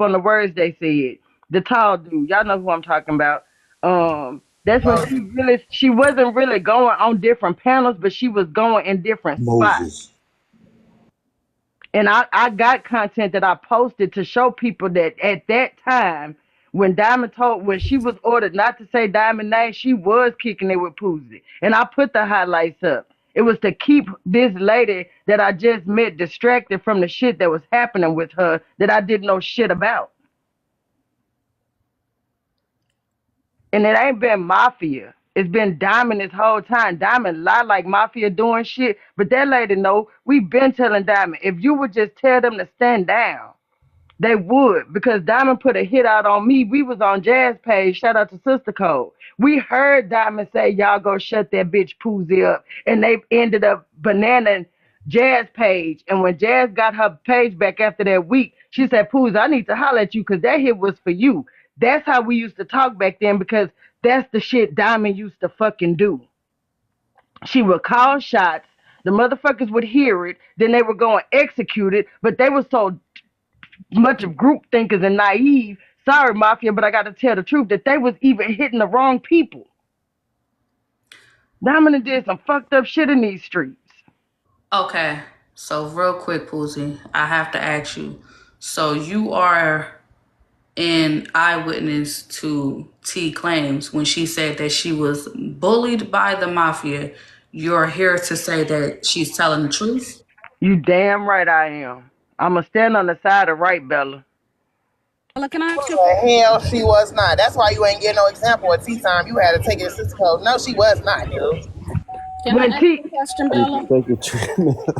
on the words they said. The tall dude, y'all know who I'm talking about. That's when she wasn't really going on different panels, but she was going in different spots. Moses. And I got content that I posted to show people that at that time, when she was ordered not to say Diamond name, she was kicking it with Poozy. And I put the highlights up. It was to keep this lady that I just met distracted from the shit that was happening with her that I didn't know shit about. And it ain't been Mafia. It's been Diamond this whole time. Diamond lie like Mafia doing shit, but that lady know we been telling Diamond, if you would just tell them to stand down, they would, because Diamond put a hit out on me. We was on Jazz page. Shout out to Sister Code. We heard Diamond say, y'all go shut that bitch Poozy up. And they ended up bananing Jazz page. And when Jazz got her page back after that week, she said, Poozy, I need to holler at you because that hit was for you. That's how we used to talk back then, because that's the shit Diamond used to fucking do. She would call shots. The motherfuckers would hear it. Then they would go and execute it. But they were so much of group thinkers and naive. Sorry, Mafia, but I got to tell the truth that they was even hitting the wrong people. Diamond did some fucked up shit in these streets. Okay, so real quick, Poozy, I have to ask you. So you are an eyewitness to T claims when she said that she was bullied by the Mafia. You're here to say that she's telling the truth? You damn right I am. I'ma stand on the side of right, Bella. Bella, can I ask you? Hell, she was not. That's why you ain't getting no example at tea time. You had to take it to Sister Code. No, she was not, dude. Can I ask you a question, Bella?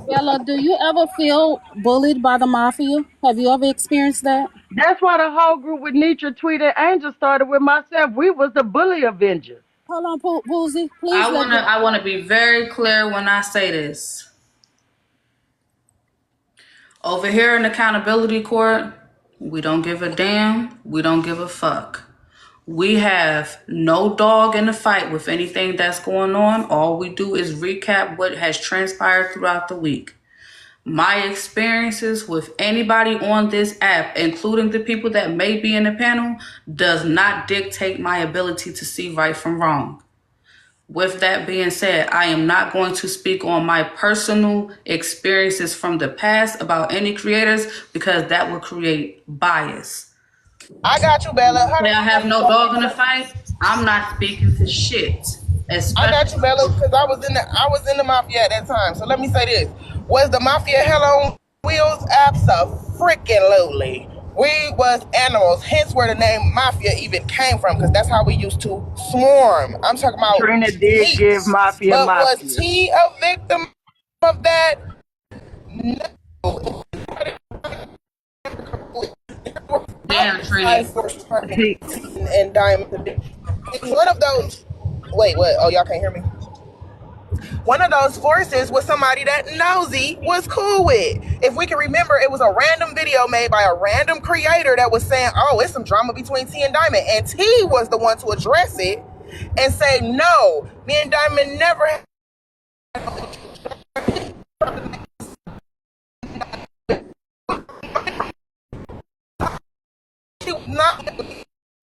Bella, do you ever feel bullied by the Mafia? Have you ever experienced that? That's why the whole group with Nitra tweeted Angel started with myself. We was the bully Avengers. Hold on, Poozy. Please. I wanna be very clear when I say this. Over here in accountability court, we don't give a damn. We don't give a fuck. We have no dog in the fight with anything that's going on. All we do is recap what has transpired throughout the week. My experiences with anybody on this app, including the people that may be in the panel, does not dictate my ability to see right from wrong. With that being said, I am not going to speak on my personal experiences from the past about any creators because that will create bias. I got you, Bella. I have no dog in the fight. I'm not speaking to shit. I got you, Bella, because I was in the Mafia at that time. So let me say this: was the Mafia hell on wheels? Abso-freaking-lutely. We was animals, hence where the name Mafia even came from, because that's how we used to swarm. I'm talking about Trina did give Mafia but Mafia. was T a victim of that? No. Damn, Trina. And Diamond. One of those. Wait, what? Oh, y'all can't hear me? One of those forces was somebody that Nosy was cool with. If we can remember, it was a random video made by a random creator that was saying, oh, it's some drama between T and Diamond. And T was the one to address it and say, no, me and Diamond never had. Not.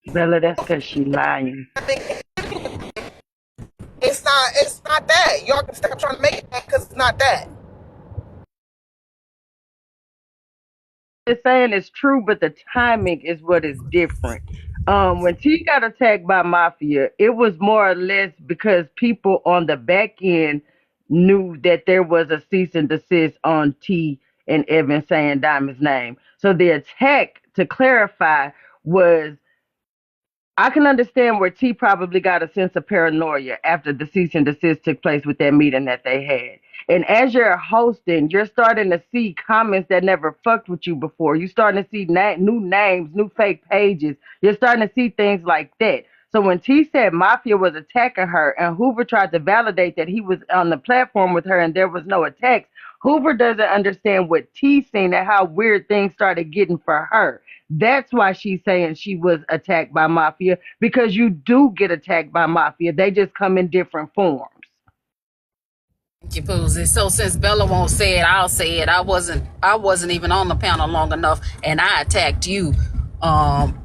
Bella, that's because she lying. It's not that. Y'all can stop trying to make it that because it's not that. It's saying it's true, but the timing is what is different. When T got attacked by Mafia, it was more or less because people on the back end knew that there was a cease and desist on T and Evan saying Diamond's name. So the attack, to clarify, was, I can understand where T probably got a sense of paranoia after the cease and desist took place with that meeting that they had. And as you're hosting, you're starting to see comments that never fucked with you before. You're starting to see new names, new fake pages. You're starting to see things like that. So when T said Mafia was attacking her and Hoover tried to validate that he was on the platform with her and there was no attacks, Hoover doesn't understand what T seen and how weird things started getting for her. That's why she's saying she was attacked by Mafia, because you do get attacked by Mafia. They just come in different forms. Thank you, Poozy. So since Bella won't say it, I'll say it. I wasn't even on the panel long enough, and I attacked you.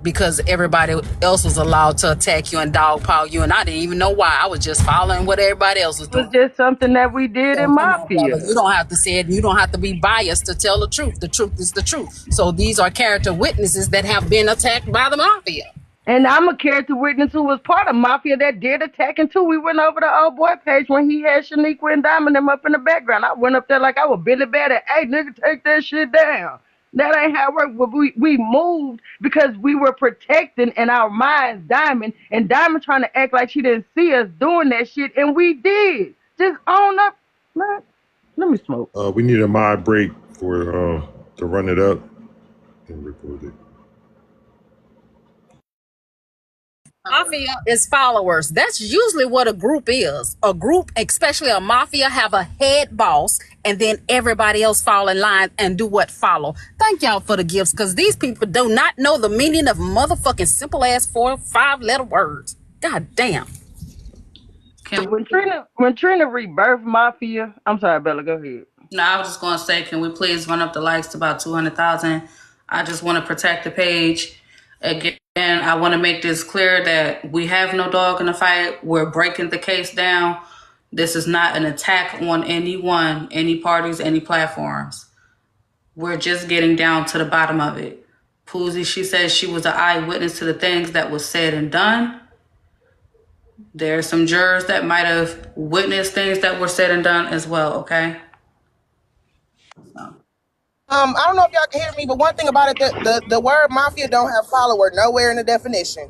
because everybody else was allowed to attack you and dogpile you, and I didn't even know why. I was just following what everybody else was It was doing. just something that we did in So come on, Mafia. brother. You don't have to say it. And you don't have to be biased to tell the truth. The truth is the truth. So these are character witnesses that have been attacked by the mafia. And I'm a character witness who was part of Mafia that did attacking too. We went over the old boy page when he had Shaniqua and Diamond them up in the background. I went up there like I was Billy Batty. Hey, nigga, take that shit down. That ain't how it worked. But we moved because we were protecting in our minds Diamond, and Diamond trying to act like she didn't see us doing that shit, and we did. Just own up, man. Let me smoke. We need a mod break for to run it up and record it. Mafia is followers. That's usually what a group is. A group, especially a mafia, have a head boss, and then everybody else fall in line and do what follow. Thank y'all for the gifts, because these people do not know the meaning of motherfucking simple ass 4 or 5 letter words. God damn. When Trina rebirthed Mafia, I'm sorry, Bella, go ahead. No, I was just going to say, can we please run up the likes to about 200,000? I just want to protect the page. Again, I want to make this clear that we have no dog in the fight. We're breaking the case down. This is not an attack on anyone, any parties, any platforms. We're just getting down to the bottom of it. Poozy, she says she was an eyewitness to the things that was said and done. There are some jurors that might have witnessed things that were said and done as well, okay? I don't know if y'all can hear me, but one thing about it, the word mafia don't have follower nowhere in the definition.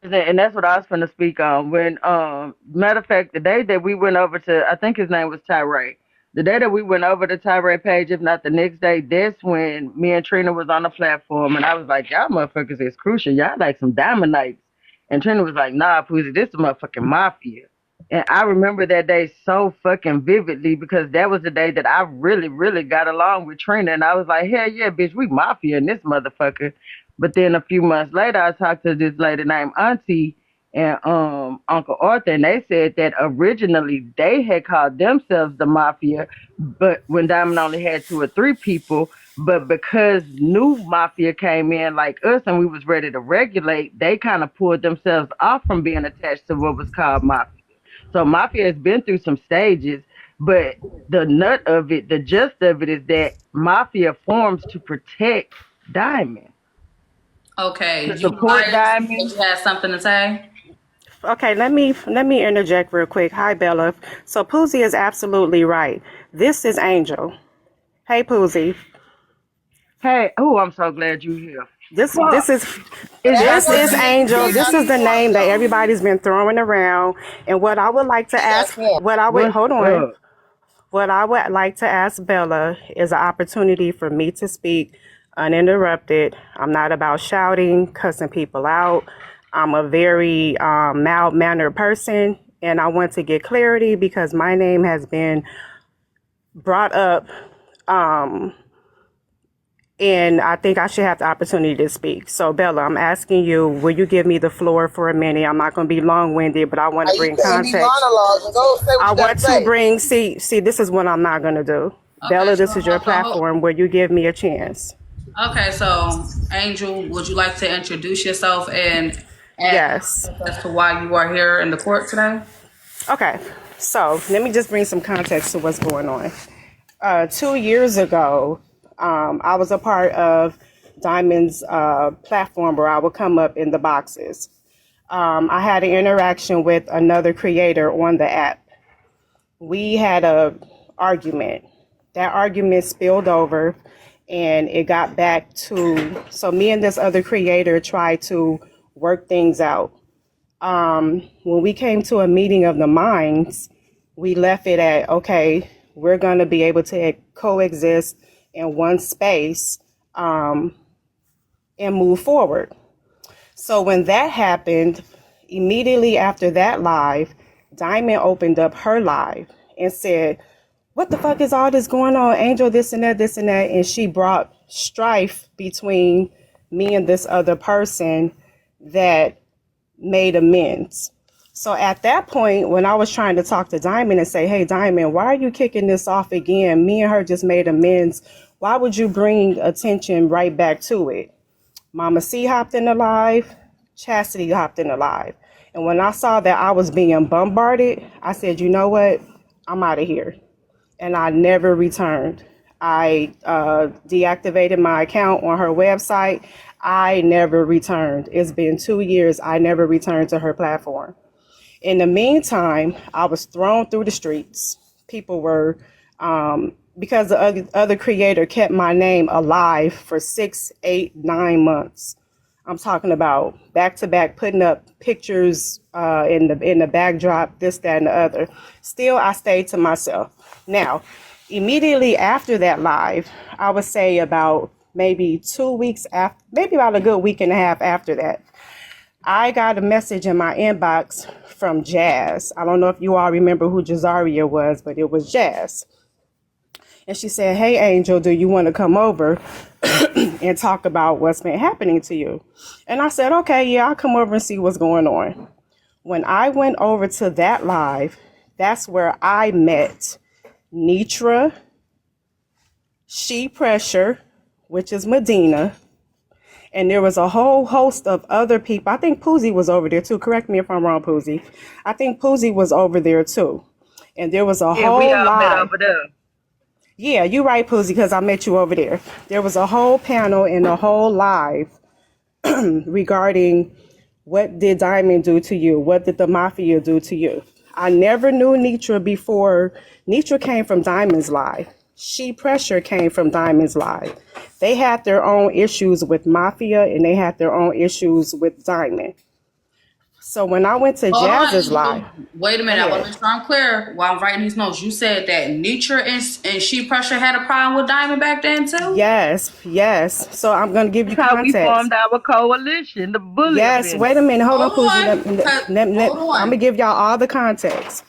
And that's what I was going to speak on. When, matter of fact, the day that we went over to, I think his name was Tyree. The day that we went over to Tyree page, if not the next day, that's when me and Trina was on the platform, and I was like, y'all motherfuckers is crucial. Y'all like some diamond nights. And Trina was like, nah, Poozy, this is motherfucking mafia. And I remember that day so fucking vividly because that was the day that I really, really got along with Trina. And I was like, hell yeah, bitch, we mafia in this motherfucker. But then a few months later, I talked to this lady named Auntie and Uncle Arthur, and they said that originally they had called themselves the mafia, but when Diamond only had 2 or 3 people, but because new mafia came in like us and we was ready to regulate, they kind of pulled themselves off from being attached to what was called mafia. So mafia has been through some stages, but the nut of it, the gist of it is that mafia forms to protect Diamond. Okay, To support Diamond. You had something to say? Okay, let me interject real quick. Hi, Bella. So Poozy is absolutely right. This is Angel. Hey, Poozy. Hey, oh, I'm so glad you're here. This is Angel. This is the name that everybody's been throwing around. And what I would like to ask, what I would like to ask Bella is an opportunity for me to speak uninterrupted. I'm not about shouting, cussing people out. I'm a very mild-mannered person, and I want to get clarity because my name has been brought up, and I think I should have the opportunity to speak. So, Bella, I'm asking you, will you give me the floor for a minute? I'm not going to be long-winded, but I want to bring context. I want to bring, see, this is what I'm not going to do. Okay, Bella, this is your platform. Will you give me a chance? Okay, so Angel, would you like to introduce yourself and yes, as to why you are here in the court today? Okay, so let me just bring some context to what's going on. 2 years ago, I was a part of Diamond's platform where I would come up in the boxes. I had an interaction with another creator on the app. We had an argument. That argument spilled over. And it got back to, so me and this other creator tried to work things out. When we came to a meeting of the minds, we left it at, okay, we're going to be able to coexist in one space and move forward. So when that happened, immediately after that live, Diamond opened up her live and said, what the fuck is all this going on? Angel, this and that. And she brought strife between me and this other person that made amends. So at that point, when I was trying to talk to Diamond and say, hey, Diamond, why are you kicking this off again? Me and her just made amends. Why would you bring attention right back to it? Mama C hopped in the live, Chastity hopped in the live. And when I saw that I was being bombarded, I said, you know what? I'm out of here. And I never returned. I deactivated my account on her website. I never returned. It's been 2 years. I never returned to her platform. In the meantime, I was thrown through the streets. People were, because the other creator kept my name alive for 6, 8, 9 months. I'm talking about back to back, putting up pictures in the backdrop, this, that, and the other. Still, I stayed to myself. Now, immediately after that live, I would say about maybe 2 weeks after, maybe about a good week and a half after that, I got a message in my inbox from Jazz. I don't know if you all remember who Jazaria was, but it was Jazz. And she said, hey, Angel, do you want to come over and talk about what's been happening to you? And I said, okay, yeah, I'll come over and see what's going on. When I went over to that live, that's where I met Nitra, She Pressure, which is Medina. And there was a whole host of other people. I think Poozie was over there too. Correct me if I'm wrong, Poozie. I think Poozie was over there too. And there was a whole we all met live. over there. Yeah, you're right, Poozie, because I met you over there. There was a whole panel and a whole live regarding what did Diamond do to you? What did the Mafia do to you? I never knew Nitra before. Nitra came from Diamond's live. She Pressure came from Diamond's live. They had their own issues with Mafia and they had their own issues with Diamond. So when I went to Jazz's live. Wait a minute, I want to make sure I'm clear while I'm writing these notes. You said that Nitra and She Pressure had a problem with Diamond back then too? Yes. So I'm going to give you That's how context. we formed our coalition, the Bully. Yes, Event. wait a minute. Hold on, Hold Poozie. on. I'm going to give y'all all the context.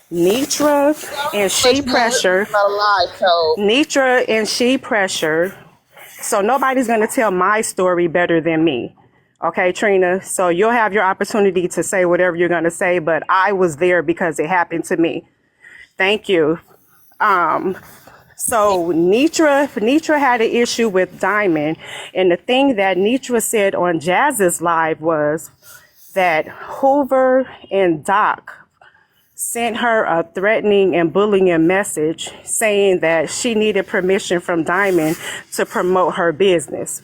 Nitra and She Pressure. Nitra and She Pressure. So nobody's going to tell my story better than me. Okay, Trina? So you'll have your opportunity to say whatever you're going to say, but I was there because it happened to me. Thank you. So Nitra had an issue with Diamond, and the thing that Nitra said on Jazz's live was that Hoover and Doc sent her a threatening and bullying message saying that she needed permission from Diamond to promote her business.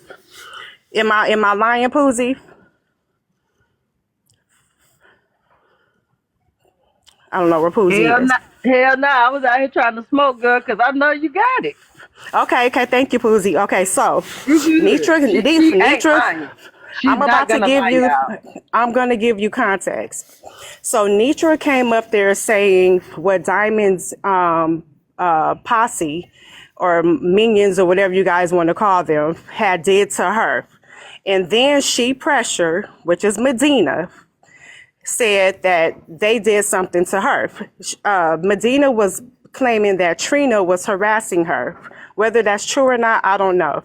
Am I lying, Poozie? I don't know where Poozie is. Hell no, I was out here trying to smoke, girl, because I know you got it. Okay, thank you, Poozie. Okay, so Nitra, I'm going to give you context. So Nitra came up there saying what Diamond's posse or minions or whatever you guys want to call them had did to her. And then She Pressure, which is Medina, said that they did something to her. Medina was claiming that Trina was harassing her. Whether that's true or not, I don't know.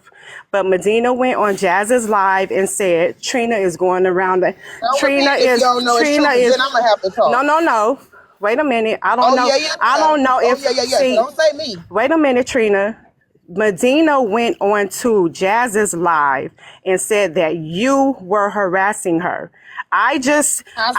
But Medina went on Jazz's live and said Trina is going around. Then I'm gonna have to talk. No. Wait a minute. I don't know. I don't know if. See, don't say me. Wait a minute, Trina. Medina went on to Jazz's live and said that you were harassing her. I just this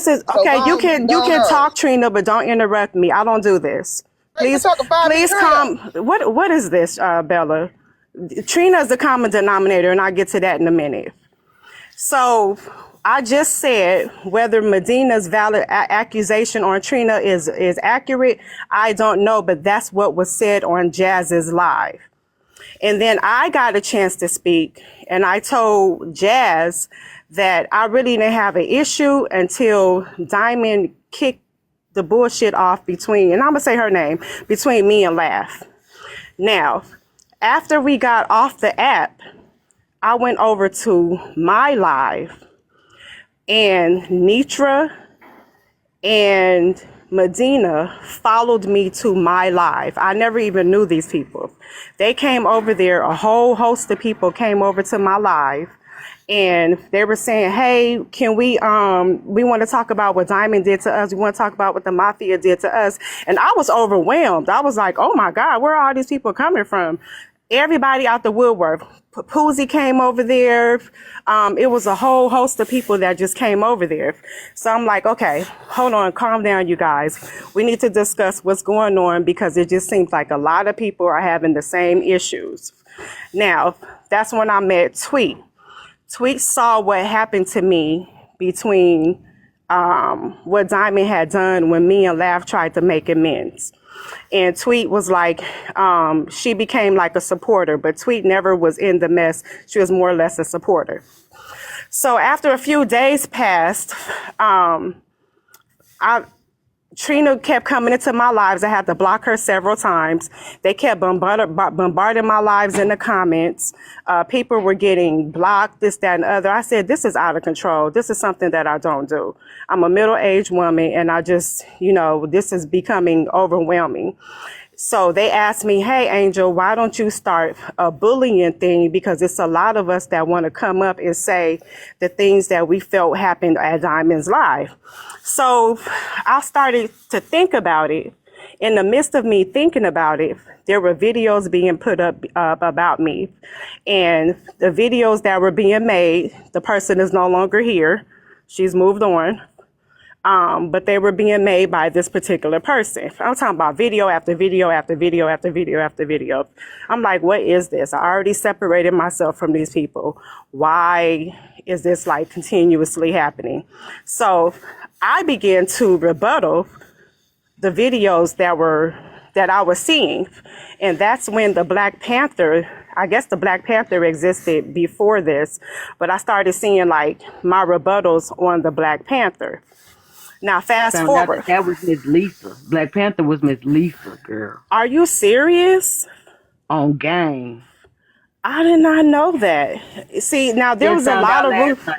is okay. You can talk, Trina, but don't interrupt me. I don't do this. Please come. What is this, Bella? Trina is the common denominator, and I'll get to that in a minute. So I just said whether Medina's valid accusation on Trina is accurate, I don't know, but that's what was said on Jazz's live. And then I got a chance to speak, and I told Jazz that I really didn't have an issue until Diamond kicked the bullshit off between, and I'm going to say her name, between me and Laugh. Now, after we got off the app, I went over to my live, and Nitra and Medina followed me to my live. I never even knew these people. They came over there. A whole host of people came over to my live. and they were saying, hey, can we want to talk about what Diamond did to us. We want to talk about what the Mafia did to us. And I was overwhelmed. I was like, oh my God, where are all these people coming from? Everybody out the woodwork. Poozy came over there. It was a whole host of people that just came over there. So I'm like, okay, hold on, calm down, you guys. We need to discuss what's going on because it just seems like a lot of people are having the same issues. Now, that's when I met Tweet. Tweet saw what happened to me between what Diamond had done when me and Laugh tried to make amends. And Tweet was like, she became like a supporter, but Tweet never was in the mess. She was more or less a supporter. So after a few days passed, Trina kept coming into my lives. I had to block her several times. They kept bombarding my lives in the comments. People were getting blocked, this, that, and the other. I said, this is out of control. This is something that I don't do. I'm a middle-aged woman, and I just, this is becoming overwhelming. So they asked me, hey, Angel, why don't you start a bullying thing? Because it's a lot of us that want to come up and say the things that we felt happened at Diamond's life. So I started to think about it. In the midst of me thinking about it, there were videos being put up about me. And the videos that were being made, the person is no longer here. She's moved on. But they were being made by this particular person. I'm talking about video after video after video after video after video. I'm like, what is this? I already separated myself from these people. Why is this like continuously happening? So I began to rebuttal the videos that I was seeing. And that's when the Black Panther, I guess the Black Panther existed before this, but I started seeing like my rebuttals on the Black Panther. Now, fast forward. That was Miss Lisa. Black Panther was Miss Lisa, girl. Are you serious? On game. I did not know that. See, now there was a lot of rumors.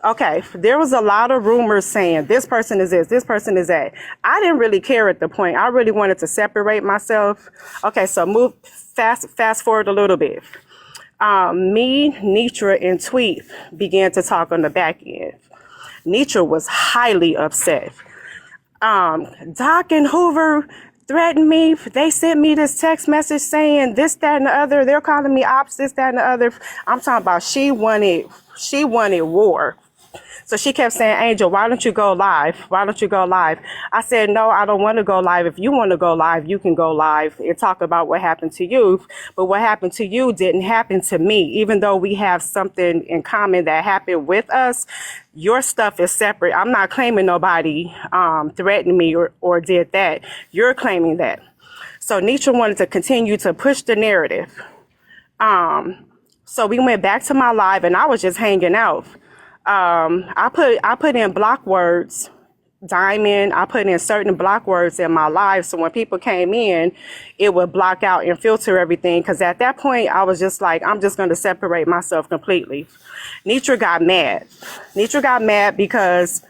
Okay, there was a lot of rumors saying this person is this person is that. I didn't really care at the point. I really wanted to separate myself. Okay, so fast forward a little bit. Me, Nitra, and Tweet began to talk on the back end. Nitra was highly upset. Doc and Hoover threatened me. They sent me this text message saying this, that, and the other. They're calling me ops, this, that, and the other. I'm talking about she wanted war. So she kept saying, Angel, why don't you go live? Why don't you go live? I said, no, I don't want to go live. If you want to go live, you can go live and talk about what happened to you. But what happened to you didn't happen to me. Even though we have something in common that happened with us, your stuff is separate. I'm not claiming nobody threatened me or did that. You're claiming that. So Nitra wanted to continue to push the narrative. So we went back to my live and I was just hanging out. I put in block words, Diamond. I put in certain block words in my live. So when people came in, it would block out and filter everything. Because at that point, I was just like, I'm just going to separate myself completely. Nitra got mad. Nitra got mad because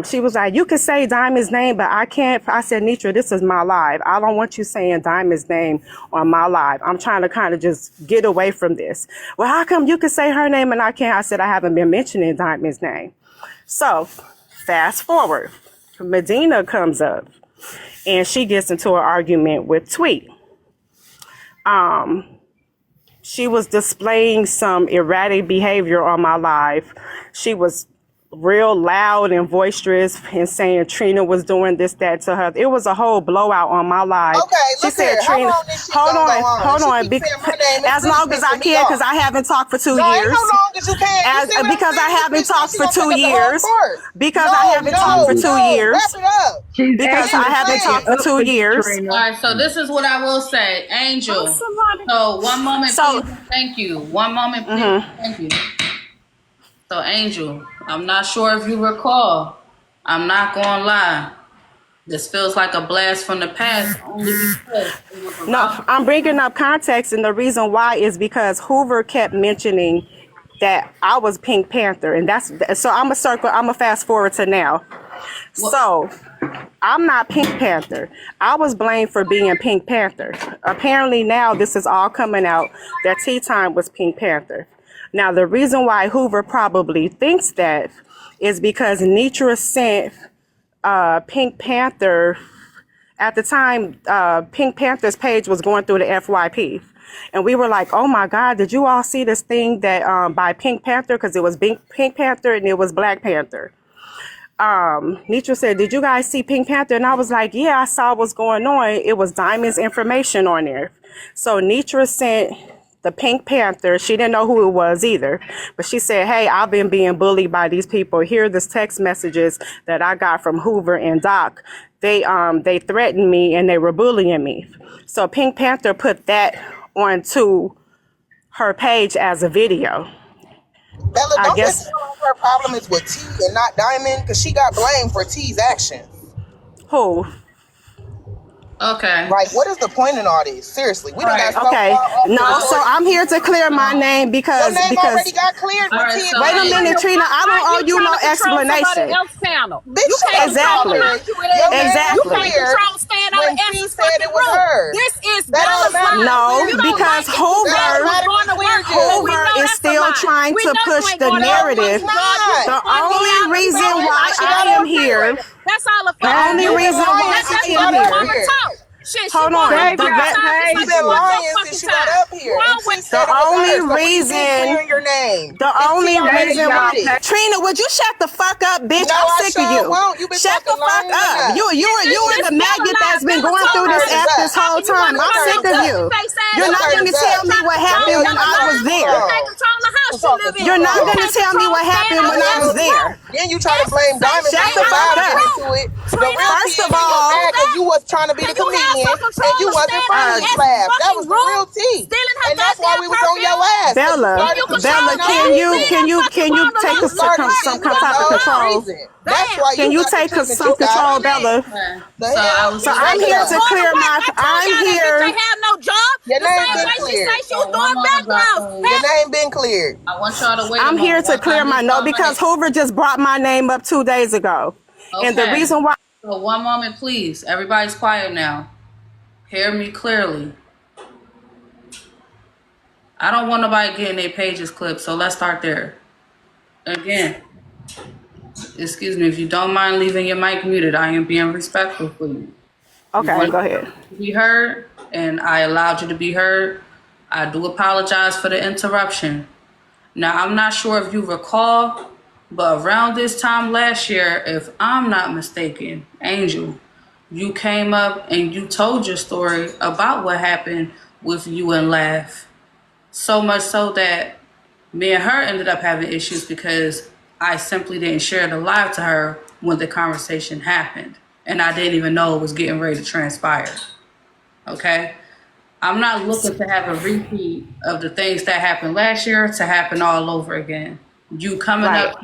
she was like, you can say Diamond's name, but I can't. I said, Nitra, this is my live. I don't want you saying Diamond's name on my live. I'm trying to kind of just get away from this. Well, how come you can say her name and I can't? I said, I haven't been mentioning Diamond's name. So fast forward, Medina comes up and she gets into an argument with Tweet. She was displaying some erratic behavior on my live. She was real loud and boisterous and saying Trina was doing this, that to her. It was a whole blowout on my life. Okay, she said, Trina, hold on. As long as I can, because I haven't talked for 2 years. Ain't no long as you can. Because I haven't talked for 2 years. Because I haven't talked for 2 years. Wrap it up. Because I haven't talked for 2 years. All right, so this is what I will say, Angel. So one moment, please. Thank you. One moment, please. Thank you. So, Angel, I'm not sure if you recall. I'm not going to lie. This feels like a blast from the past. Only because no, I'm bringing up context, and the reason why is because Hoover kept mentioning that I was Pink Panther, and so I'm a fast forward to now. What? So I'm not Pink Panther. I was blamed for being Pink Panther. Apparently now this is all coming out that Tea Time was Pink Panther. Now, the reason why Hoover probably thinks that is because Nitra sent Pink Panther. At the time, Pink Panther's page was going through the FYP. And we were like, oh my God, did you all see this thing that by Pink Panther? Because it was Pink Panther and it was Black Panther. Nitra said, did you guys see Pink Panther? And I was like, yeah, I saw what's going on. It was Diamond's information on there. So Nitra sent the Pink Panther. She didn't know who it was either, but she said, hey, I've been being bullied by these people. Here are the text messages that I got from Hoover and Doc. They threatened me and they were bullying me. So Pink Panther put that onto her page as a video. Bella, I don't guess. just tell her problem is with T and not Diamond, because she got blamed for T's actions. Who? Okay. Like, what is the point in all this? Seriously, we done got so Okay. far off No, the so board. I'm here to clear my name Your because name already got cleared for All right, T. so- wait a minute, Trina, I don't owe you no explanation. Channel. Bitch, You can't Exactly. control her. Your name Exactly. You can't cleared control staying on when the T S's said it was room. her. This is That Bella's don't matter. line. No, You don't because like it. Hoover- Bella's going to work. Hoover We know is that's still a lie. trying We to know push you ain't the going to narrative. work. You The fucking only out. reason You why fucking I out. am here, That's all the the only reason why That's I just am what here. mama talk. Shit, Hold on. The The re- She been lying since she got up here. And T said it was only her, so when you reason- been clearing your name. The only reason why, why. Trina, would you shut the fuck up, bitch? No, I'm I sick sure of you. won't. You been Shut the fucking fuck lying up. enough. You are the maggot that's been going through this app this whole time. I'm sick of you. You're not going to tell me what happened when I was there. You're not going to tell me what happened when I was there. Then you try to blame Diamond Shut for the fuck up. into it. The real First tea of all- because you was trying to be the comedian and you wasn't from these class. That was the real tea. And that's why we was on your ass. Bella, can you take some type of control? That's why Can you got the take treatment some you got. control, Bella? The So hell? I was- So I'm here to clear my. I'm here. Have no job. Your The name same been way she cleared. say she was doing backgrounds. Your name been cleared. I want y'all to wait. I'm a here moment. to clear my no because Hoover just brought my name up 2 days ago, and the Okay. reason why. So one moment, please. Everybody's quiet now. Hear me clearly. I don't want nobody getting their pages clipped, so let's start there. Again, excuse me, if you don't mind leaving your mic muted, I am being respectful for you. Okay, go ahead. Be heard, and I allowed you to be heard. I do apologize for the interruption. Now, I'm not sure if you recall, but around this time last year, if I'm not mistaken, Angel, you came up and you told your story about what happened with you and Laugh. So much so that me and her ended up having issues because I simply didn't share the live to her when the conversation happened. And I didn't even know it was getting ready to transpire. Okay? I'm not looking to have a repeat of the things that happened last year to happen all over again. You coming up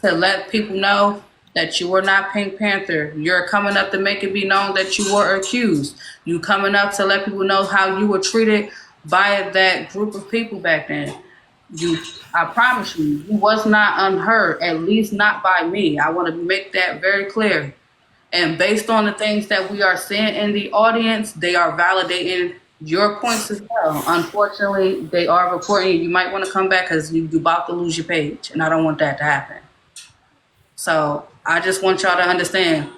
to let people know that you were not Pink Panther. You're coming up to make it be known that you were accused. You coming up to let people know how you were treated by that group of people back then. I promise you was not unheard, at least not by me. I want to make that very clear. And based on the things that we are seeing in the audience, they are validating your points as well. Unfortunately, they are reporting you might want to come back because you're about to lose your page, and I don't want that to happen. So I just want y'all to understand,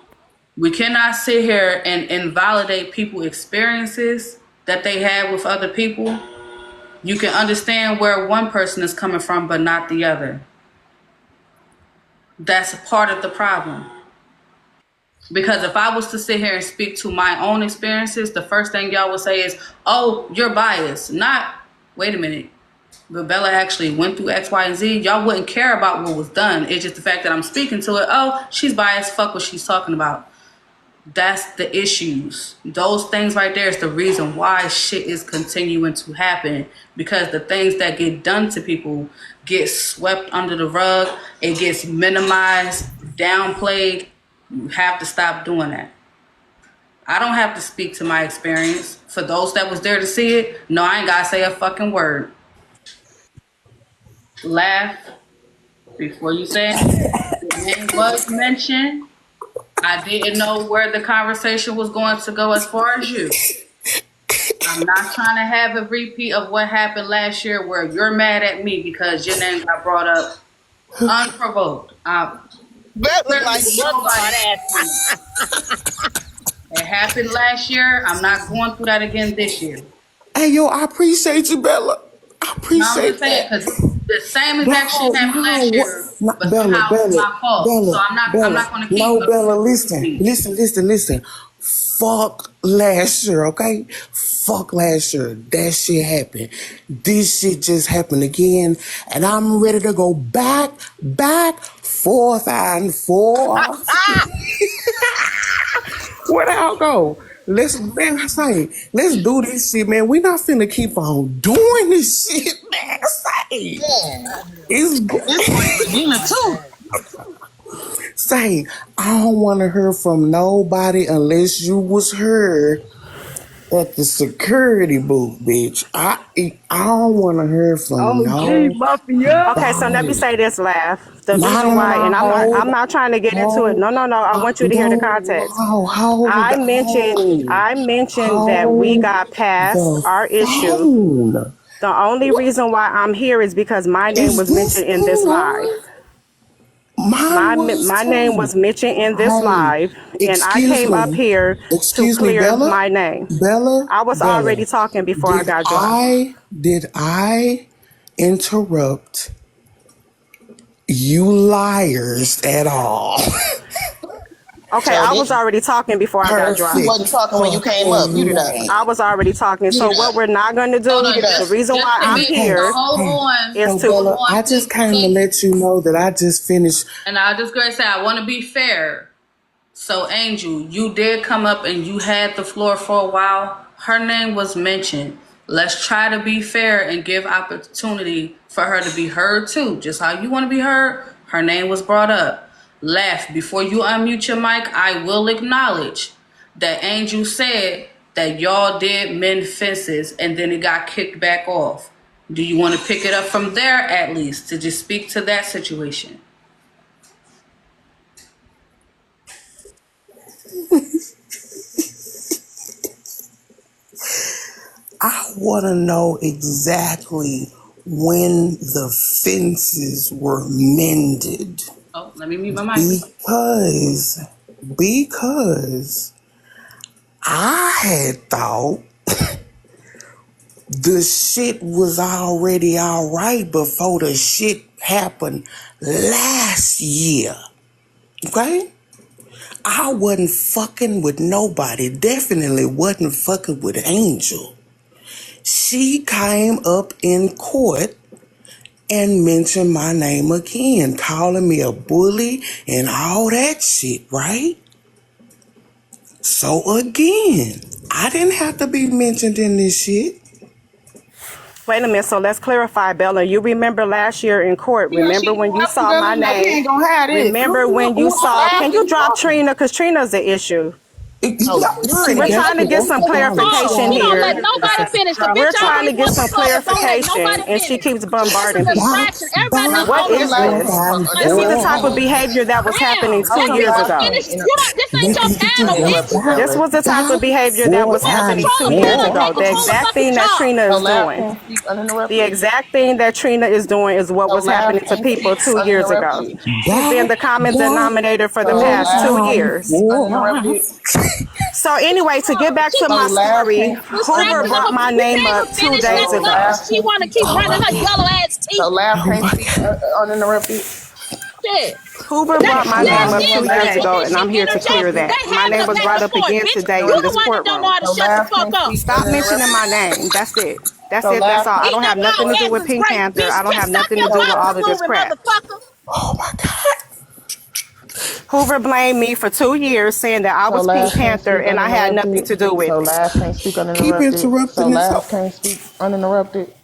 we cannot sit here and invalidate people's experiences that they had with other people. You can understand where one person is coming from, but not the other. That's a part of the problem. Because if I was to sit here and speak to my own experiences, the first thing y'all would say is, oh, you're biased. Not, wait a minute, but Bella actually went through X, Y, and Z. Y'all wouldn't care about what was done. It's just the fact that I'm speaking to it. Oh, she's biased. Fuck what she's talking about. That's the issues. Those things right there is the reason why shit is continuing to happen. Because the things that get done to people get swept under the rug. It gets minimized, downplayed. You have to stop doing that. I don't have to speak to my experience. For those that was there to see it, no, I ain't gotta say a fucking word. Laugh before you say it. The name was mentioned. I didn't know where the conversation was going to go as far as you. I'm not trying to have a repeat of what happened last year where you're mad at me because your name got brought up unprovoked. Bella Clearly like nobody It happened last year. I'm not going through that again this year. Hey, yo, I appreciate you, Bella. I No, I'm appreciate just saying that. because the same exact shit happened last year, but Bella, somehow it's my fault. So I'm Bella. not going to keep No, Bella, me. listen. Fuck last year, okay? Fuck last year. That shit happened. This shit just happened again, and I'm ready to go back, forth and forth. Where I'll go? Let's do this shit, man. We not finna keep on doing this shit, man. It's Regina too. Say, I don't want to hear from nobody unless you was her at the security booth, bitch. I don't want to hear from OG Mafia. Okay, so let me say this, Laugh. The No, reason no, why, no, and hold. I'm not trying to get into it. No. I want you to hear the context. I mentioned that we got past our issue. phone. The only reason why I'm here is because my name was mentioned in this live. My name was mentioned in this live, and I came up here to clear my name. Bella, I was already talking before I got dropped. Did I interrupt you liars at all? Okay, I was already talking before I got dropped. You wasn't talking when you came up. You did not. I was already talking. So what we're not going to do, the reason why I'm here is to... I just came to let you know that I just finished. And I'll just go and say, I want to be fair. So, Angel, you did come up and you had the floor for a while. Her name was mentioned. Let's try to be fair and give opportunity for her to be heard too. Just how you want to be heard, her name was brought up. Laugh, before you unmute your mic, I will acknowledge that Angel said that y'all did mend fences and then it got kicked back off. Do you want to pick it up from there at least to just speak to that situation? I want to know exactly when the fences were mended. Oh, let me mute my mic. Because I had thought the shit was already all right before the shit happened last year. Okay? I wasn't fucking with nobody. Definitely wasn't fucking with Angel. She came up in court and mentioned my name again, calling me a bully and all that shit, right? So again, I didn't have to be mentioned in this shit. Wait a minute, so let's clarify, Bella. You remember last year in court, remember when you saw my name? Remember when you saw, can you drop Trina? Because Trina's the issue. We're trying to get some clarification You don't here. let nobody finish. The We're bitch trying to always get wants some to talk, so don't let clarification, nobody and she finish. keeps bombarding This is a people. distraction. Everybody knows What is this. this? This is the type of behavior that was happening 2 years ago. This ain't your panel, bitch. This was the type of behavior that was happening 2 years ago. The exact thing that Trina is doing. The exact thing that Trina is doing is what was happening to people 2 years ago. She's been the common denominator for the past 2 years. So anyway, to get back to my story, Hoover brought my name up 2 days ago. She want to keep running her yellow ass teeth. So Laugh can't speak uninterrupted. Shit. Hoover brought my name up 2 years ago, and I'm here to clear that. My name was brought up again today in this courtroom. Stop mentioning my name. That's it. That's it. That's all. I don't have nothing to do with Pink Panther. I don't have nothing to do with all of this crap. Oh my God. Hoover blamed me for 2 years, saying that I was Pink Panther and I had nothing to do with So it. Laugh can't speak uninterrupted. Keep interrupting So this. Laugh can't speak uninterrupted.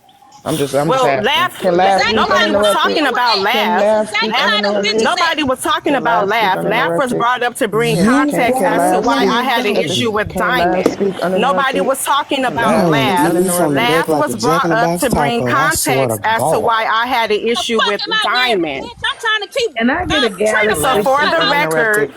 I'm just Well, asking. Laugh, Can Laugh speak nobody was uninterrupted? talking about Can Laugh. Laugh speak uninterrupted? Nobody was talking about Laugh Laugh. speak Laugh was uninterrupted? brought up to bring You context can as to Laugh why speak I had an issue with Can Laugh Diamond. speak uninterrupted? Nobody was talking about Dang, Laugh. you from the Laugh back like was a brought up jack-in-the-box to bring taco, I swear context to as to God. why I had an issue with Diamond. I'm trying to keep. And I get a gallon So for the of record,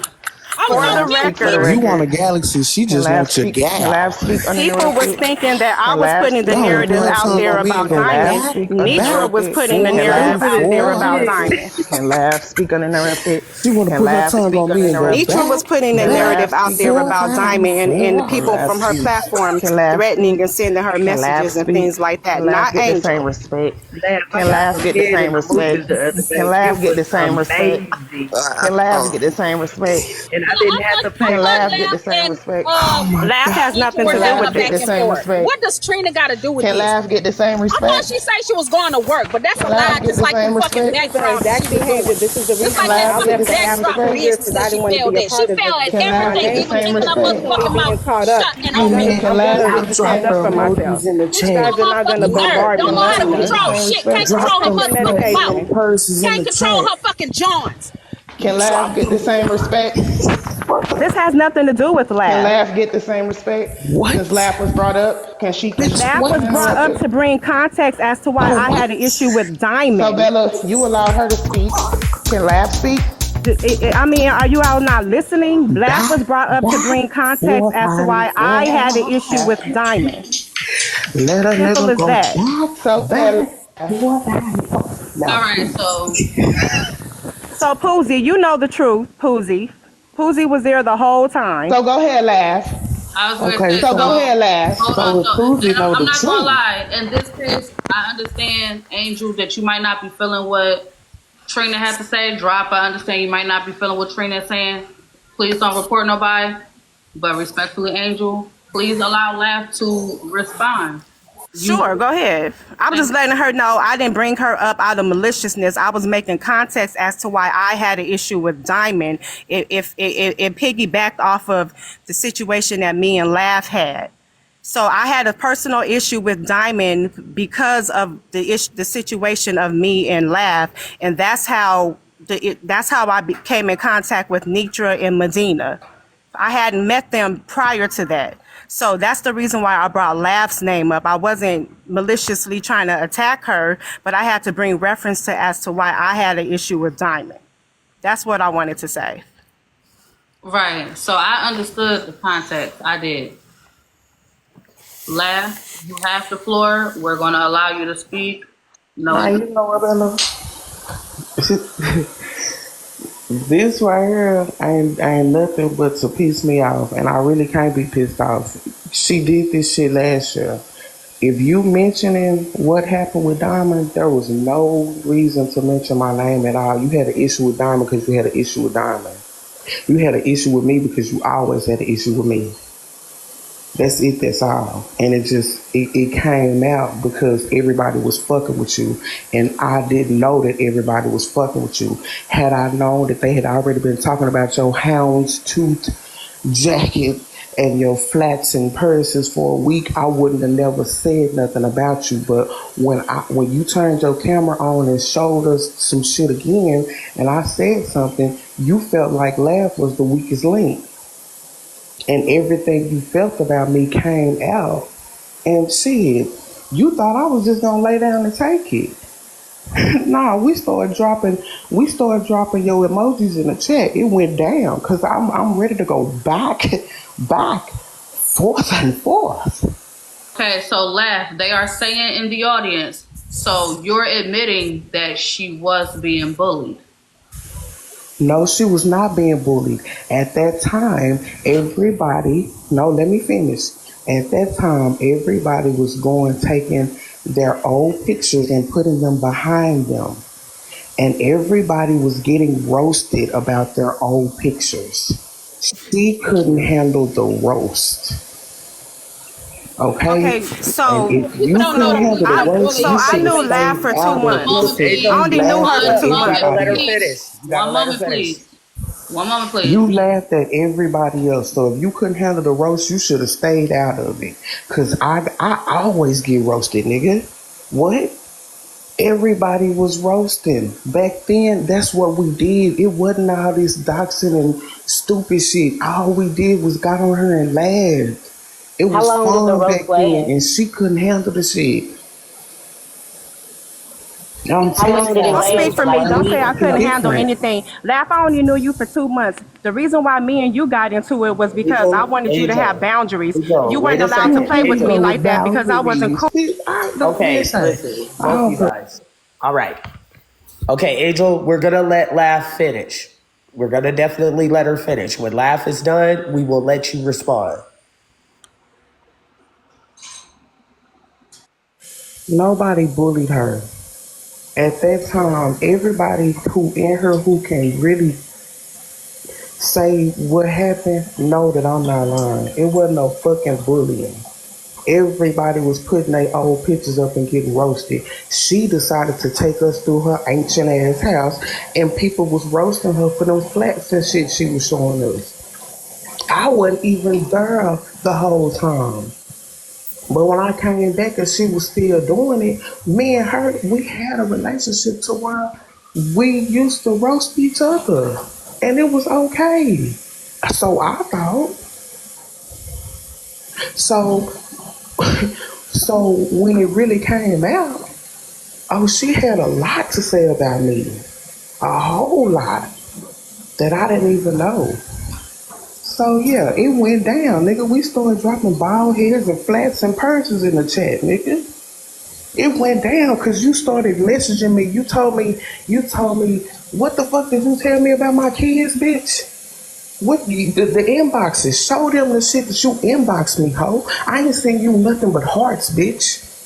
I was For the on mute, For the record, You please. want a record, galaxy, she can just Lav wants your speak? Can Lav gal. speak people was uninterrupted? thinking that I Can was Lav putting the speak Y'all wanna put narrative her out uninterrupted? tongue there on me and about go Can Lav Diamond. back, speak Nitra back, was uninterrupted? putting the forth, Can narrative Lav back, out speak there forth. about uninterrupted? Diamond. Can Lav speak uninterrupted? She wanna Can put her Lav tongue speak on me and go uninterrupted? Nitra was back, putting the Can back, Lav narrative out speak there forth, about uninterrupted? and Diamond and the Can forth. people Lav from her speak? platform Can Lav threatening speak? and sending her Can Lav messages and speak? things like that. Can Lav Not get the same Angel. respect? Damn, I Can got Lav so get the scared in same the movies respect? the other Can day. It Lav get was the same respect? amazing. Can Lav get the same respect? And I I didn't have thought to I pay Can for thought Lav get it. the Laugh same and respect? Oh my Laugh has Nitra nothing were to Can do having Lav a with get back the this. and same forth. respect? What does Trina got to do with Can this? Lav get the same I thought respect? she said she was going to work, but that's a Can lie, Lav get just the like them same fucking respect? backgrounds that she was Behavior. doing. This is the Just reason like why that Lav I get fucking the left the same app for backdrop 2 respect? years business because that I she didn't want to held be a in. She part of felt it. like Can My Lav everything, get the name even was same keeping her respect? motherfucking being mouth caught up. shut and I'm open. gonna man, Can I'm Lav gonna get I the stand same? dropped up the for emojis myself. in the Bitch, You keep chat. guys her are not gonna motherfucking nerve. bombard Can me Don't know with how Lav to get the emails. control same shit. Can't respect? I'm control her Dropped taking the motherfucking fucking mouth. medication. purses in Can't the control chat. her fucking joints. Can Lav Dropped get the them. same respect? This has nothing to do with Can Laugh. Lav get the same respect? Since What? Lav was brought up, can she Bitch, Laugh speak what? was brought up uninterrupted? to bring context as to why Oh, I had an issue what? with So Diamond. Bella, you allowed her to speak. Can Lav speak? I mean, are you all not listening? Laugh was Back, brought up to back, bring context forth, as to and why I had an issue forth. with Diamond. Let a Simple nigga as go that. So back, Bella, back, forth, and forth. All Now, right, please. so So Poozy, you know the truth, Poozy. Poozy was there the whole time. so go ahead, Lav. I was gonna Okay, say So go so. ahead, Lav. Hold on. so if So Poozie I'm, know I'm the not gonna truth, lie. In this case, I understand, Angel, that you might not be feeling what Trina had to say. Drop. I understand you might not be feeling what Trina is saying. Please don't report nobody. But respectfully, Angel, please allow Laugh to respond. Sure, You go ahead. I was thank just letting her know I didn't bring her up out of maliciousness. I was making context as to why I had an issue with Diamond. It piggybacked off of the situation that me and Laugh had. So I had a personal issue with Diamond because of the situation of me and Laugh, and that's how I came in contact with Nitra and Medina. I hadn't met them prior to that. So that's the reason why I brought Laugh's name up. I wasn't maliciously trying to attack her, but I had to bring reference to as to why I had an issue with Diamond. That's what I wanted to say. right. So I understood the context. I did. Laugh. You have the floor. We're gonna allow you to speak. No. Now you know what, Bella. This right here ain't nothing but to piss me off, and I really can't be pissed off. She did this shit last year. If you mentioning what happened with Diamond, there was no reason to mention my name at all. You had an issue with Diamond because you had an issue with Diamond. You had an issue with me because you always had an issue with me. That's it, that's all. And it came out because everybody was fucking with you. And I didn't know that everybody was fucking with you. Had I known that they had already been talking about your houndstooth jacket and your flats and purses for a week, I wouldn't have never said nothing about you. But when you turned your camera on and showed us some shit again, and I said something, you felt like Laugh was the weakest link. And everything you felt about me came out. And shit, you thought I was just gonna lay down and take it. Nah, we started dropping your emojis in the chat. It went down because I'm ready to go back, forth and forth. Okay, so Laugh. They are saying in the audience. So you're admitting that she was being bullied. No, she was not being bullied. At that time, let me finish. At that time, everybody was taking their old pictures and putting them behind them. And everybody was getting roasted about their old pictures. She couldn't handle the roast. Okay? Okay, And so if People you don't know couldn't that handle we've the been roast, bullied you I should have knew already. Laugh stayed for out 2 of One it moment, months. because please. I you only knew laughed her for at One 2 moment, months. everybody. please. One moment, please. One moment, please. You laughed at everybody else. So if you couldn't handle the roast, you should have stayed out of it. Cause I always get roasted, nigga. What? Everybody was roasting. Back then, that's what we did. It wasn't all this doxing and stupid shit. All we did was got on her and laughed. It How was long did the fun roast back then, last? and she couldn't handle the shit. I'm How long did it telling Don't speak last? for you, me. Like Don't say it's I weeks? couldn't fucking handle different. anything. Laugh, I only knew you for 2 months. The reason why me and you got into it was because I Angel, wanted you to have Angel, boundaries. You Angel. weren't Wait a allowed to Man, second. play with ain't me Angel. no like that because I wasn't cool. boundaries. Okay, Listen, listen, I both of you don't. guys. All right. Okay, Angel, we're gonna let Laugh finish. We're gonna definitely let her finish. When Laugh is done, we will let you respond. Nobody bullied her. At that time, everybody who in her who can really say what happened know that I'm not lying. It wasn't no fucking bullying. Everybody was putting their old pictures up and getting roasted. She decided to take us through her ancient ass house, and people was roasting her for them flats and shit she was showing us. I wasn't even there the whole time. But when I came back and she was still doing it, me and her, we had a relationship to where we used to roast each other. And it was okay. So I thought. So so when it really came out, oh, she had a lot to say about me. A whole lot that I didn't even know. So yeah, it went down, nigga. We started dropping bald heads and flats and purses in the chat, nigga. It went down because you started messaging me. You told me, what the fuck did you tell me about my kids, bitch? What the inboxes? Show them the shit that you inboxed me, ho. I ain't seen you nothing but hearts, bitch.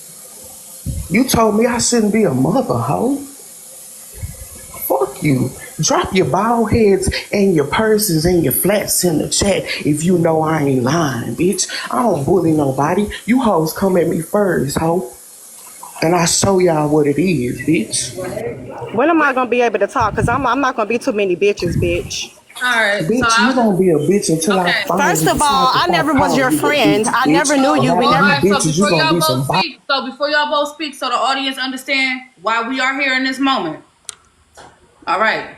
You told me I shouldn't be a mother, ho. Fuck you. Drop your bald heads and your purses and your flats in the chat if you know I ain't lying, bitch. I don't bully nobody. You hoes come at me first, ho. And I show y'all what it is, bitch. When am I gonna be able to talk? Cause I'm not gonna be too many bitches, bitch. All right, so Bitch, you I gonna be a bitch until I okay. finally First of decide all, to I stop never was calling your you a friend. bitch, I bitch. never knew And you. We after All never. you right, so bitches, you before gonna y'all be both some speak, so the audience understand why we are here in this moment. All right,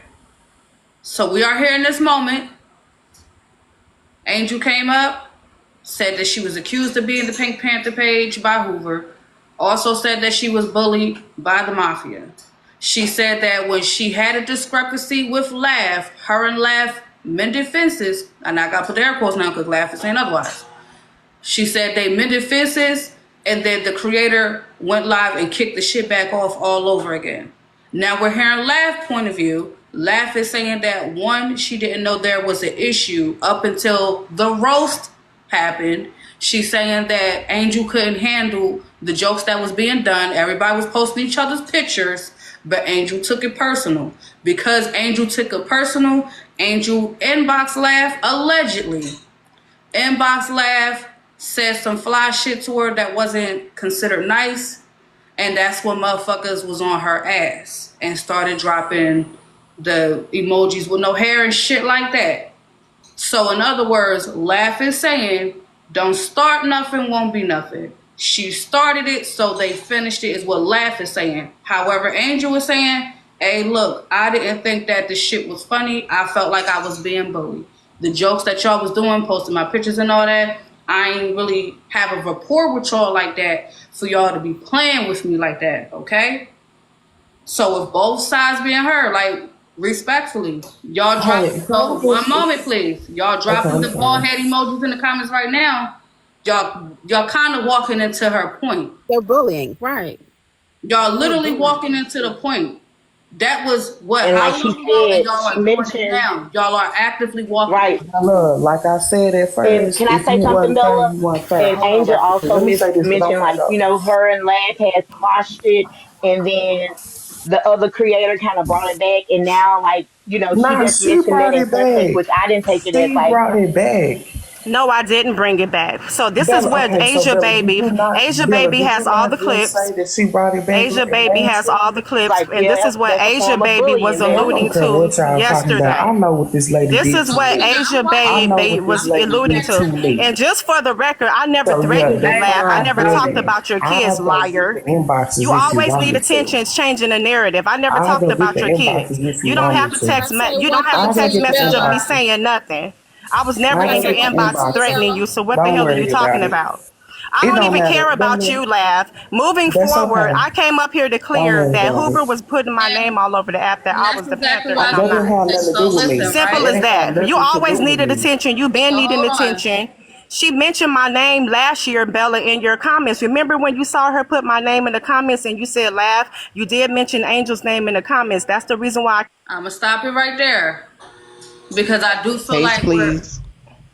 so we are here in this moment. Angel came up, said that she was accused of being the Pink Panther page by Hoover. Also said that she was bullied by the mafia. She said that when she had a discrepancy with Laugh, her and Laugh mended fences, and I got to put the air quotes now because Laugh is saying otherwise. She said they mended fences, and then the creator went live and kicked the shit back off all over again. Now we're hearing Laugh's point of view. Laugh is saying that one, she didn't know there was an issue up until the roast happened. She's saying that Angel couldn't handle the jokes that was being done. Everybody was posting each other's pictures, but Angel took it personal. Because Angel took it personal, Angel inbox Laugh allegedly. Inbox Laugh said some fly shit to her that wasn't considered nice. And that's when motherfuckers was on her ass and started dropping the emojis with no hair and shit like that. So in other words, Laugh is saying, don't start nothing, won't be nothing. She started it, so they finished it, is what Laugh is saying. However, Angel is saying, hey, look, I didn't think that the shit was funny. I felt like I was being bullied. The jokes that y'all was doing, posting my pictures and all that, I ain't really have a rapport with y'all like that for y'all to be playing with me like that, okay? So if both sides being heard, like respectfully, y'all drop. hey, So one moment, please. Y'all okay, dropping I'm the bald sorry. head emojis in the comments right now. Y'all kind of walking into her point. They're bullying, right? Y'all They're literally bullying. walking into the point. That was what And how like she long ago, and said, y'all she are doing it mentioned, now. Y'all are actively walking right. into Now, the point. look, like I said at And first, can I if say you something, wasn't fair, Bella? you wasn't fair. And Hold on, Angel right also Let me say this because I'm mentioned, finna like, go. you know, her and Laugh had squashed it, and then the other creator kind of brought it back, and now, like, you know, she Nah, just she mentioned that brought in it context, back. which I didn't take it as She like, brought it back. No, I didn't bring it back. So this is Bella, what okay, so Asia Bella, did Baby. you not, Asia Bella, Baby did has you all the not just clips. say that she brought it back Asia Baby last has week? all the clips, like, and this yeah, is what that's a Asia form of Baby bullying was I there. alluding don't care to what y'all talking about. I yesterday. know what this lady This did is to what me. Nigga, I'm Asia watching I know Baby what this was lady alluding did to to. me. And just for the record, I never So yeah, threatened you, that's Laugh. I fine, never talked bully. about your kids, I'll go get liar. the inboxes You if you always want need me to. attention, changing the narrative. I never I'll talked go get about the your kids. inboxes if you You don't want have me to to. text I me. say You don't one have thing to I'll to go text you, get the message of me Bella. inboxes. saying nothing. I was never I'll I go in your say get the one thing inbox to you, inboxes. threatening you. Bella. So what the Don't hell are you worry talking about it. about? I It don't don't even matter. care Go about ahead. you, Laugh. Moving That's forward, okay. I came up here to Go clear ahead, that darling. Hoover was putting my name all over the app that And I that's was the exactly Panther why and I I'm That said, didn't not. have nothing listen, to do so with listen, me. Simple right? That as ain't have that. You nothing to always do with needed me. attention. You been So needing hold on. attention. She mentioned my name last year, Bella, in your comments. Remember when you saw her put my name in the comments and you said laugh? You did mention Angel's name in the comments. That's the reason why. I'm gonna stop it right there because I do feel Case, like we're. please.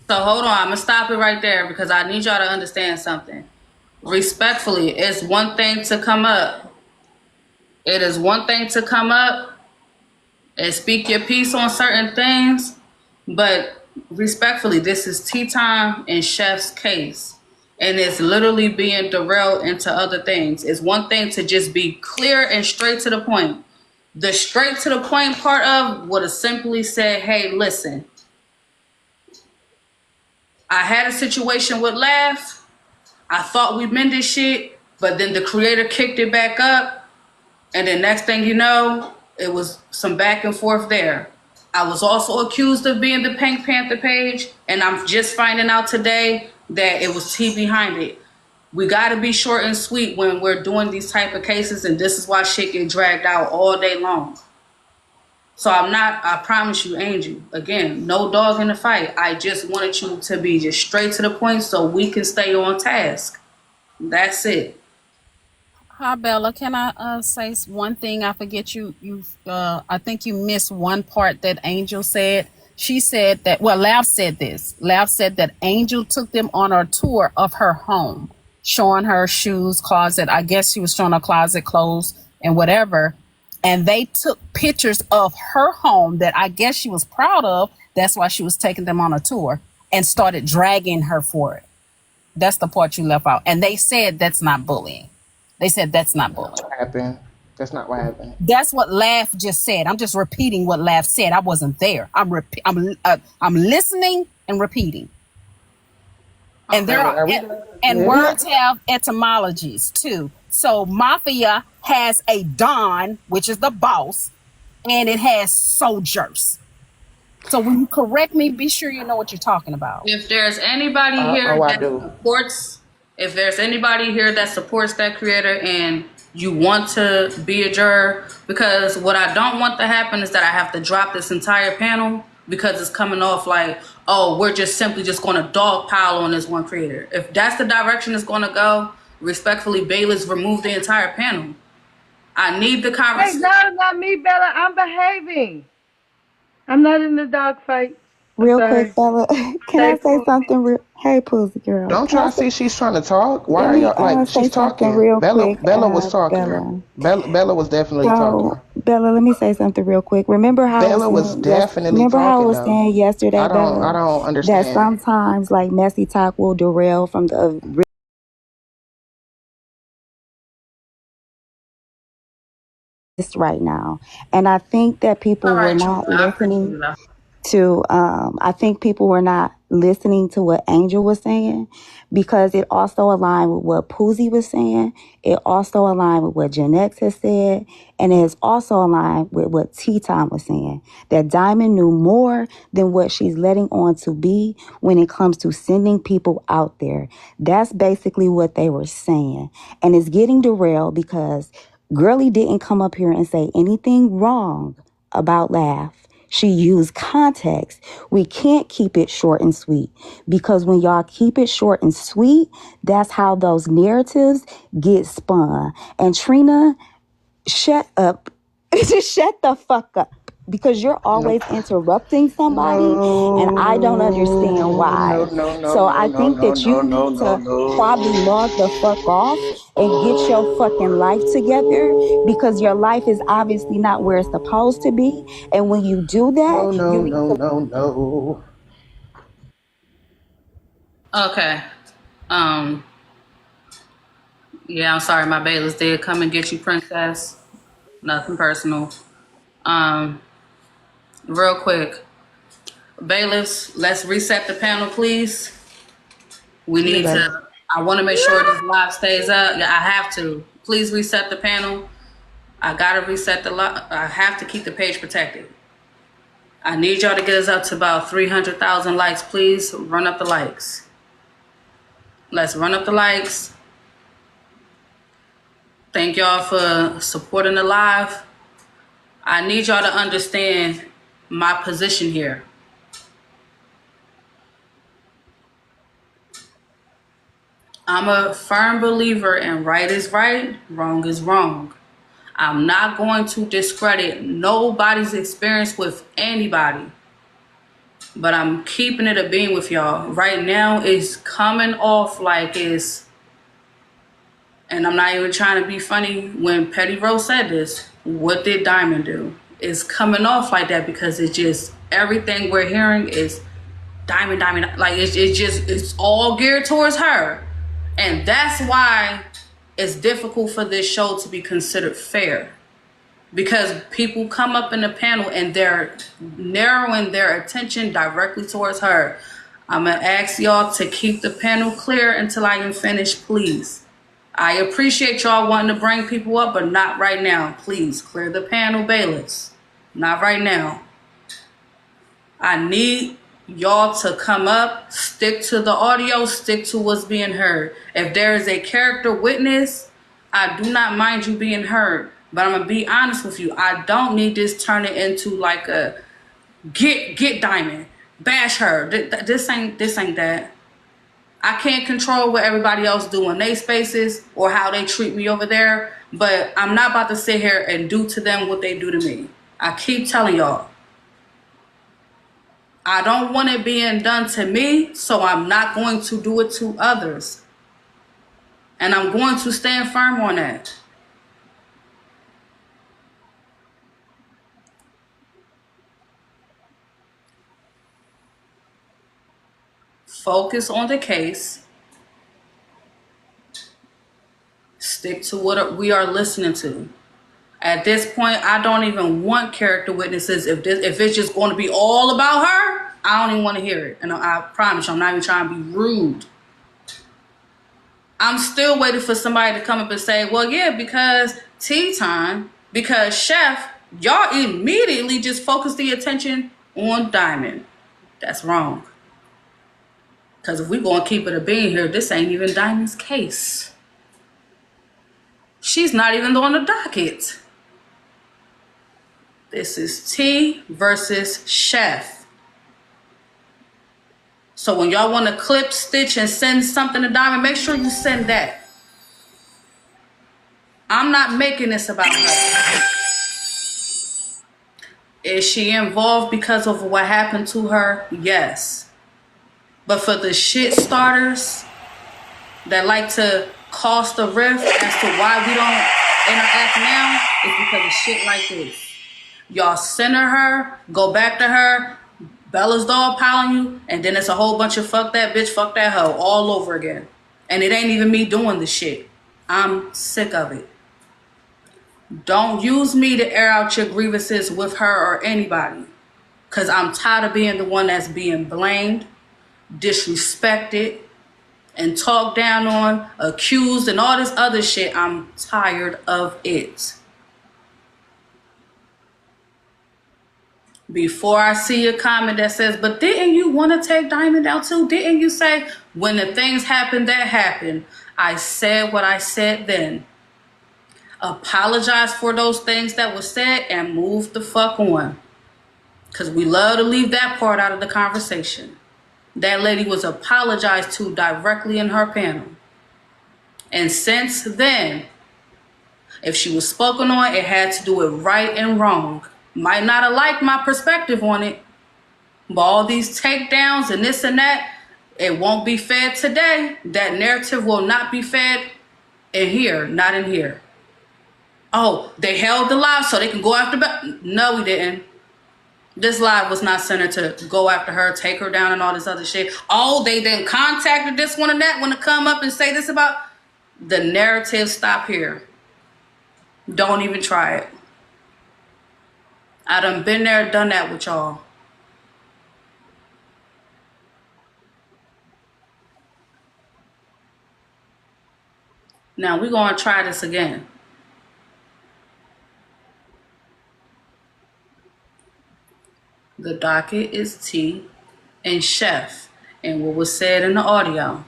So hold on, I'm gonna stop it right there because I need y'all to understand something. Respectfully, it's one thing to come up. It is one thing to come up and speak your piece on certain things, but respectfully, this is tea time in Chef's case. And it's literally being derailed into other things. It's one thing to just be clear and straight to the point. The straight to the point part of would have simply said, hey, listen, I had a situation with Laugh. I thought we mended shit, but then the creator kicked it back up. And then next thing you know, it was some back and forth there. I was also accused of being the Pink Panther page, and I'm just finding out today that it was T behind it. We got to be short and sweet when we're doing these type of cases, and this is why shit get dragged out all day long. So I promise you, Angel, again, no dog in the fight. I just wanted you to be just straight to the point so we can stay on task. That's it. Hi, Bella. Can I say one thing? I forget I think you missed one part that Angel said. She said that, well, Lav said this. Lav said that Angel took them on a tour of her home, showing her shoes, closet. I guess she was showing her closet, clothes, and whatever. And they took pictures of her home that I guess she was proud of. That's why she was taking them on a tour and started dragging her for it. That's the part you left out. And they said that's not bullying. They said that's not bullying. What happened? That's not what happened. That's what Laugh just said. I'm just repeating what Laugh said. I wasn't there. I'm listening and repeating. And there are words have etymologies too. So mafia has a don, which is the boss, and it has soldiers. So when you correct me, be sure you know what you're talking about. If there's anybody here that supports, if there's anybody here that supports that creator and you want to be a juror, because what I don't want to happen is that I have to drop this entire panel because it's coming off like, oh, we're just simply just going to dogpile on this one creator. If that's the direction it's going to go, respectfully, Bayless, remove the entire panel. I need the Hey, conversation. no, not me, Bella. I'm behaving. I'm not in the dog fight. Real quick, Bella, can I say something real? Hey, Pussy Girl. Don't y'all see she's trying to talk? Why Let are me y'all like say she's something talking? real Bella quick, was talking. Bella was definitely talking. So, Bella, let me say something real quick. Remember how Bella was definitely remember how I talking was though. saying yesterday, I don't Bella, that understand. sometimes like messy talk will derail from the right now. And I think that people were not listening to I think people were not listening to what Angel was saying because it also aligned with what Poozy was saying. It also aligned with what Gen X has said. And it is also aligned with what T-Time was saying. That Diamond knew more than what she's letting on to be when it comes to sending people out there. That's basically what they were saying. And it's getting derailed because Girlie didn't come up here and say anything wrong about Laugh. She used context. We can't keep it short and sweet because when y'all keep it short and sweet, that's how those narratives get spun. And Trina, shut up. Just shut the fuck up because you're always interrupting somebody and I don't understand why. So I think that you need to probably log the fuck off and get your fucking life together because your life is obviously not where it's supposed to be. And when you do that, No. Okay. Yeah, I'm sorry, my bailiffs did come and get you, princess. Nothing personal. Real quick. Bailiffs, let's reset the panel, please. We need to, I want to make sure this live stays up. Yeah, I have to. Please reset the panel. I gotta reset the live. I have to keep the page protected. I need y'all to get us up to about 300,000 likes, please. Run up the likes. Let's run up the likes. Thank y'all for supporting the live. I need y'all to understand my position here. I'm a firm believer in right is right, wrong is wrong. I'm not going to discredit nobody's experience with anybody. But I'm keeping it a being with y'all. Right now, it's coming off like it's, and I'm not even trying to be funny, when Petty Rose said this, what did Diamond do? It's coming off like that because it's just, everything we're hearing is Diamond. Like it's all geared towards her. And that's why it's difficult for this show to be considered fair. Because people come up in the panel and they're narrowing their attention directly towards her. I'm going to ask y'all to keep the panel clear until I can finish, please. I appreciate y'all wanting to bring people up, but not right now. Please, clear the panel, bailiffs. Not right now. I need y'all to come up, stick to the audio, stick to what's being heard. If there is a character witness, I do not mind you being heard. But I'm going to be honest with you. I don't need this turning into like a get Diamond, bash her. This ain't that. I can't control what everybody else do in their spaces or how they treat me over there. But I'm not about to sit here and do to them what they do to me. I keep telling y'all. I don't want it being done to me, so I'm not going to do it to others. And I'm going to stand firm on that. Focus on the case. Stick to what we are listening to. At this point, I don't even want character witnesses. If it's just going to be all about her, I don't even want to hear it. And I promise you, I'm not even trying to be rude. I'm still waiting for somebody to come up and say, well, yeah, because tea time, because Chef, y'all immediately just focus the attention on Diamond. That's wrong. Because if we're going to keep it a being here, this ain't even Diamond's case. She's not even on the docket. This is T versus Chef. So when y'all want to clip, stitch, and send something to Diamond, make sure you send that. I'm not making this about her. Is she involved because of what happened to her? Yes. But for the shit starters that like to cause the rift as to why we don't interact now, it's because of shit like this. Y'all center her, go back to her, Bella's dog piling you, and then it's a whole bunch of fuck that bitch, fuck that hoe all over again. And it ain't even me doing the shit. I'm sick of it. Don't use me to air out your grievances with her or anybody. Because I'm tired of being the one that's being blamed, disrespected, and talked down on, accused, and all this other shit. I'm tired of it. Before I see a comment that says, but didn't you want to take Diamond out too? Didn't you say, when the things happened that happened, I said what I said then. Apologize for those things that were said and move the fuck on. Because we love to leave that part out of the conversation. That lady was apologized to directly in her panel. And since then, if she was spoken on, it had to do it right and wrong. Might not have liked my perspective on it, but all these takedowns and this and that, it won't be fed today. That narrative will not be fed in here, not in here. Oh, they held the live so they can go after No, we didn't. This live was not centered to go after her, take her down and all this other shit. Oh, they then contacted this one and that one to come up and say this about. The narrative stop here. Don't even try it. I done been there, done that with y'all. Now we're going to try this again. The docket is T and Chef and what was said in the audio.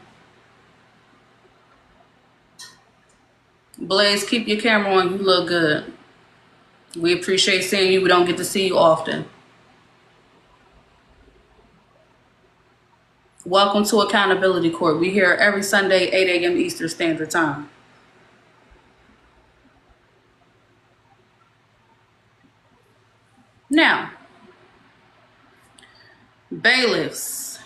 Blaze, keep your camera on. You look good. We appreciate seeing you. We don't get to see you often. Welcome to Accountability Court. We here every Sunday, 8 a.m. Eastern Standard Time. Now, bailiffs.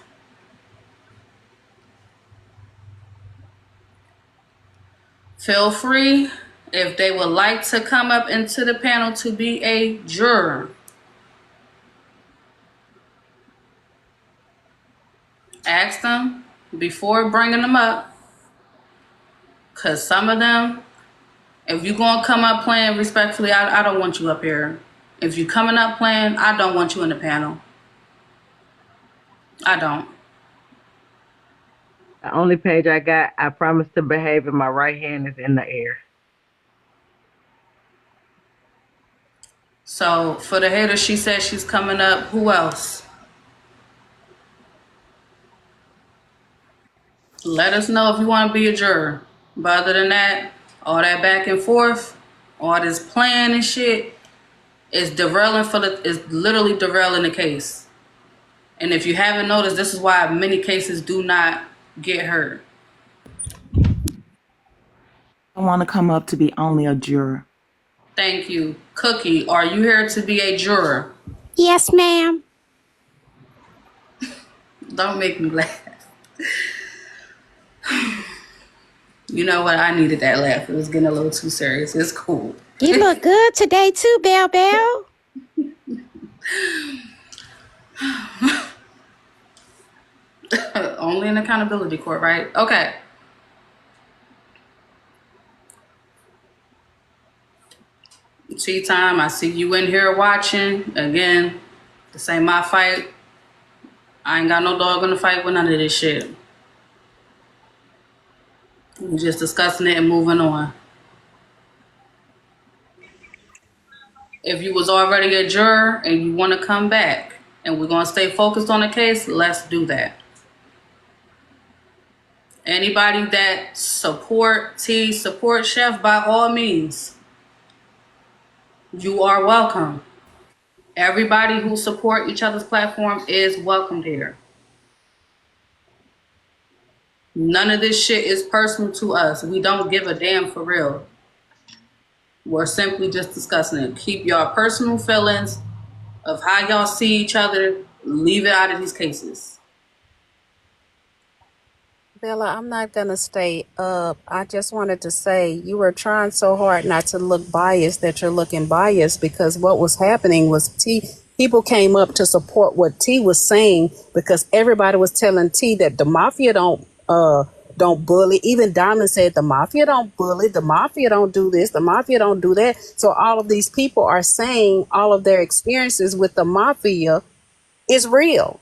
Feel free, if they would like to come up into the panel to be a juror, ask them before bringing them up, because some of them, if you're going to come up playing respectfully, I don't want you up here. If you're coming up playing, I don't want you in the panel. I don't. The only page I got, I promise to behave, and my right hand is in the air. So for the hater, she said she's coming up. Who else? Let us know if you want to be a juror. But other than that, all that back and forth, all this playing and shit is literally derailing the case. And if you haven't noticed, this is why many cases do not get heard. I want to come up to be only a juror. Thank you. Cookie, are you here to be a juror? Yes, ma'am. Don't make me laugh. You know what? I needed that laugh. It was getting a little too serious. It's cool. You look good today too, Bell Bell. Only in accountability court, right? Okay. Tea time. I see you in here watching. Again, this ain't my fight. I ain't got no dog in the fight with none of this shit. We're just discussing it and moving on. If you was already a juror and you want to come back and we're going to stay focused on the case, let's do that. Anybody that support T, support Chef, by all means, you are welcome. Everybody who support each other's platform is welcomed here. None of this shit is personal to us. We don't give a damn for real. We're simply just discussing it. Keep your personal feelings of how y'all see each other, leave it out of these cases. Bella, I'm not going to stay up. I just wanted to say you were trying so hard not to look biased that you're looking biased, because what was happening was people came up to support what T was saying, because everybody was telling T that the mafia don't bully. Even Diamond said the mafia don't bully, the mafia don't do this, the mafia don't do that. So all of these people are saying all of their experiences with the mafia is real.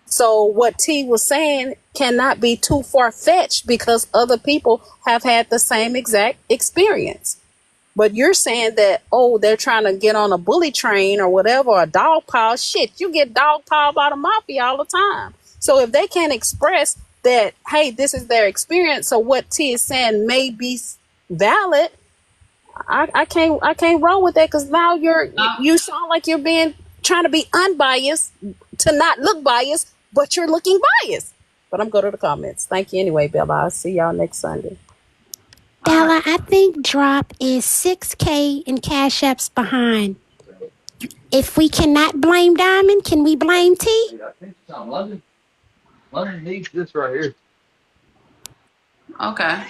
So what T was saying cannot be too far-fetched, because other people have had the same exact experience. But you're saying that, oh, they're trying to get on a bully train or whatever, a dog pile. Shit, you get dog piled by the mafia all the time. So if they can't express that, hey, this is their experience, so what T is saying may be valid, I can't roll with that, because now you sound like you're trying to be unbiased to not look biased, but you're looking biased. But I'm going to the comments. Thank you anyway, Bella. I'll see y'all next Sunday. Bella, I think Drop is 6K and Cash App's behind. If we cannot blame Diamond, can we blame T? London needs this right here. Okay.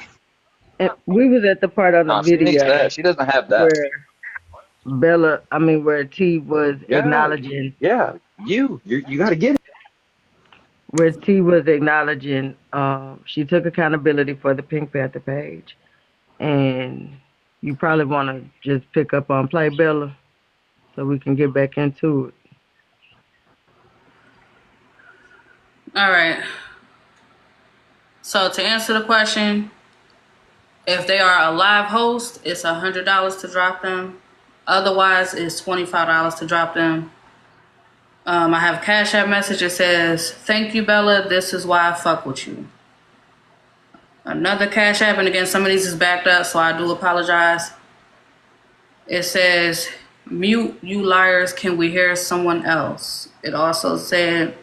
And we was at the part of the She needs video that. She doesn't have that. where T was acknowledging. Yeah, you got to get it. Where T was acknowledging, she took accountability for the Pink Panther page. And you probably want to just pick up on Play Bella so we can get back into it. All right. So to answer the question, if they are a live host, it's $100 to drop them. Otherwise, it's $25 to drop them. I have a Cash App message that says, "Thank you, Bella. This is why I fuck with you." Another Cash App, and again, some of these is backed up, so I do apologize. It says, mute, you liars, can we hear someone else? It also said,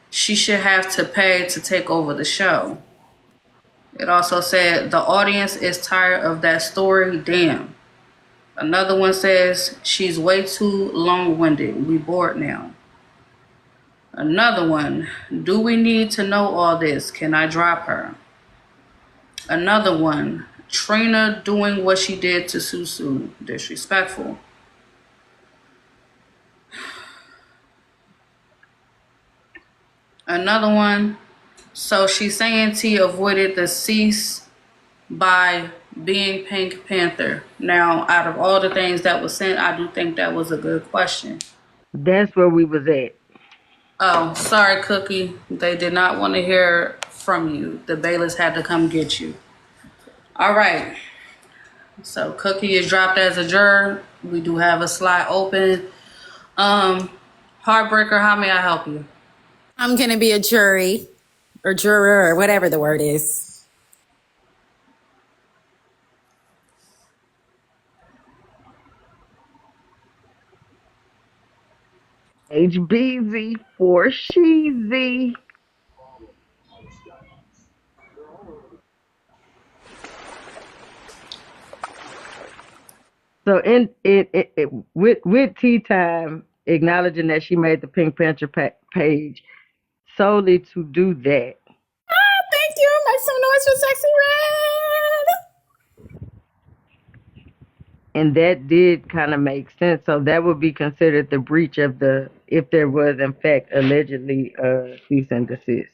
she should have to pay to take over the show. It also said, the audience is tired of that story, damn. Another one says, she's way too long-winded, we bored now. Another one, do we need to know all this? Can I drop her? Another one, Trina doing what she did to Susu, disrespectful. Another one, so she's saying T avoided the cease by being Pink Panther. Now, out of all the things that was sent, I do think that was a good question. That's where we was at. Oh, sorry, Cookie. They did not want to hear from you. The Bailiffs had to come get you. All right. So Cookie is dropped as a juror. We do have a slot open. Heartbreaker, how may I help you? I'm going to be a jury or juror or whatever the word is. HBZ for Sheezy. So with Tea Time acknowledging that she made the Pink Panther page solely to do that. Thank you. Make some noise for Sexy Red. And that did kind of make sense. So that would be considered the breach of the, if there was in fact allegedly cease and desist.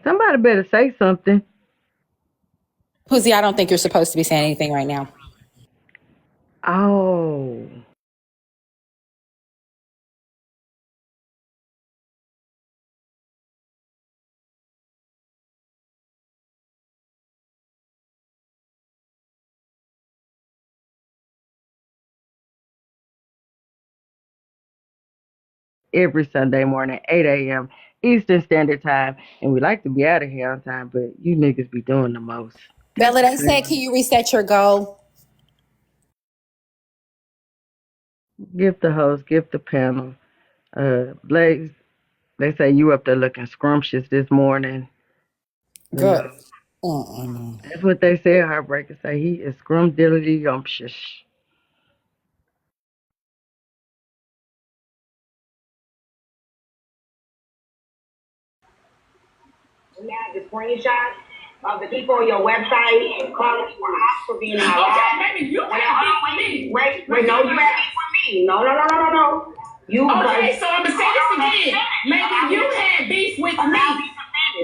Somebody better say something. Pussy, I don't think you're supposed to be saying anything right now. Oh. Every Sunday morning, 8 a.m. Eastern Standard Time. And we like to be out of here on time, but you niggas be doing the most. Bella, they said, can you reset your goal? Gift the host, gift the panel. Blaze, they say you up there looking scrumptious this morning. Good. That's what they say. Heartbreaker say he is scrumdiddly-yumptious. The screenshot of the people on your website and calling you out for being out. Okay, baby, you have beef with me. Wait, no, you have beef with me. No. You. Okay, so I'm gonna say this again. Maybe you had beef with me.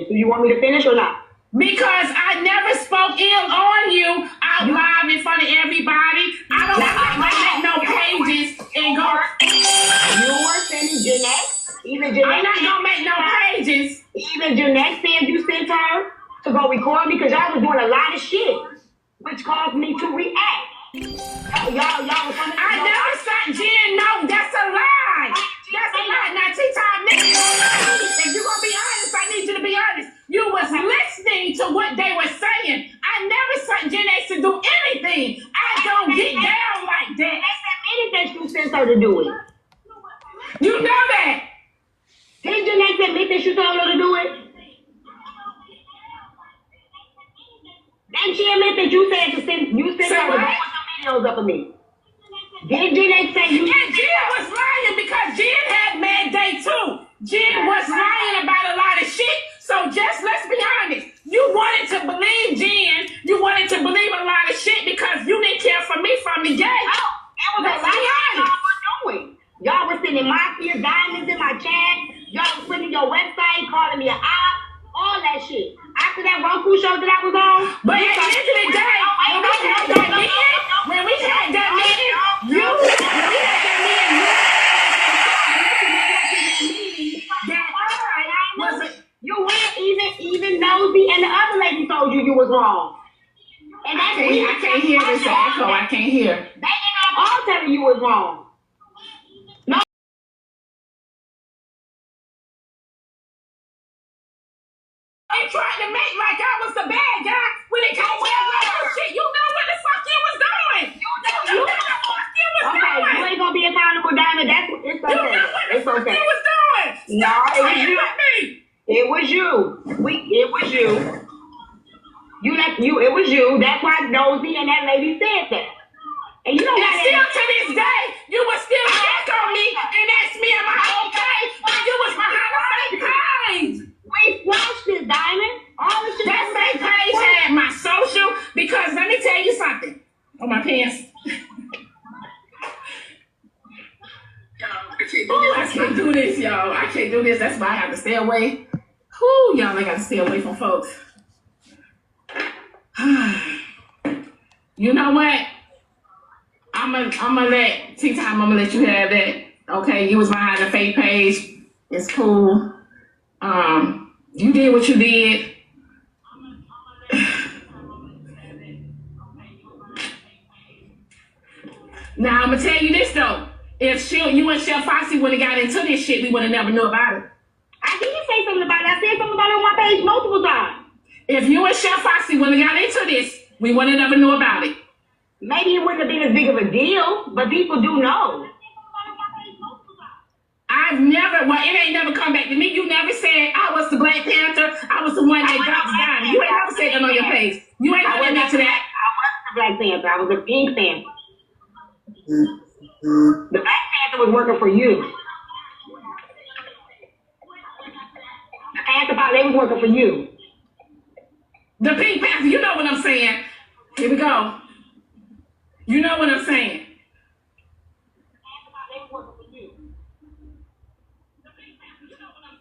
Do you want me to finish or not? Because I never spoke ill on you out loud in front of everybody. I don't make no pages and go. You were sending Jeanette. Even Jeanette. I'm not gonna make no pages. Even Jeanette said you sent her to go record me because y'all was doing a lot of shit, which caused me to react. Y'all was I never sent Jen. No, that's a lie. That's a lie. Now, T-Time, if you're gonna be honest, I need you to be honest. You was listening to what they were saying. I never sent Jen X to do anything. I don't get down like that. They said anything you sent her to do it. You know that. Did Jen X admit that you told her to do it? Then she admit that you said to send her to put some videos up of me. Did Jen X say you? Yeah, Jen was lying because Jen had mad day too. Jen was lying about a lot of shit. So just let's be honest. You wanted to believe Jen. You wanted to believe a lot of shit because you didn't care for me from the gate. Oh, it was a lot y'all were doing. Y'all were sending Mafia diamonds in my chat. Y'all was putting your website, calling me an op, all that shit. After that Roku show that I was on. But at the end of the day, when we had that meeting, you went even Nosy and the other lady told you was wrong. And that's I can't hear this echo. I can't hear. They did not all tell you was wrong. and tried to make like I was the bad guy when it came to that shit. You know what the fuck you was doing. You know what the fuck you was doing. Okay, you ain't gonna be accountable, Diamond. It's okay. You know what the fuck you was doing. No, it was you. It was you. It was you. It was you. That's why Nosy and that lady said that. And you know what? Still to this day, you would still check on me and ask me, am I okay? When you was behind a fake page. We flashed this, Diamond. All the shit. That fake page had my social because let me tell you something. Oh, my pants. I can't do this, y'all. I can't do this. That's why I have to stay away. Whoo, y'all, I gotta stay away from folks. You know what? I'm gonna let Tea Time. I'm gonna let you have that. Okay, you was behind the fake page. It's cool. You did what you did. Now I'm gonna tell you this though. If you and Chef Foxy would have got into this shit, we would have never knew about it. I did say something about it. I said something about it on my page multiple times. If you and Chef Foxy would have got into this, we would have never knew about it. Maybe it wouldn't have been as big of a deal, but people do know. It ain't never come back to me. You never said I was the Black Panther. I was the one that got down. You ain't never said that on your page. You ain't never admit to that. I wasn't the Black Panther. I was the Pink Panther. The Black Panther was working for you. The Panther, they was working for you. The Pink Panther, you know what I'm saying. Here we go. You know what I'm saying.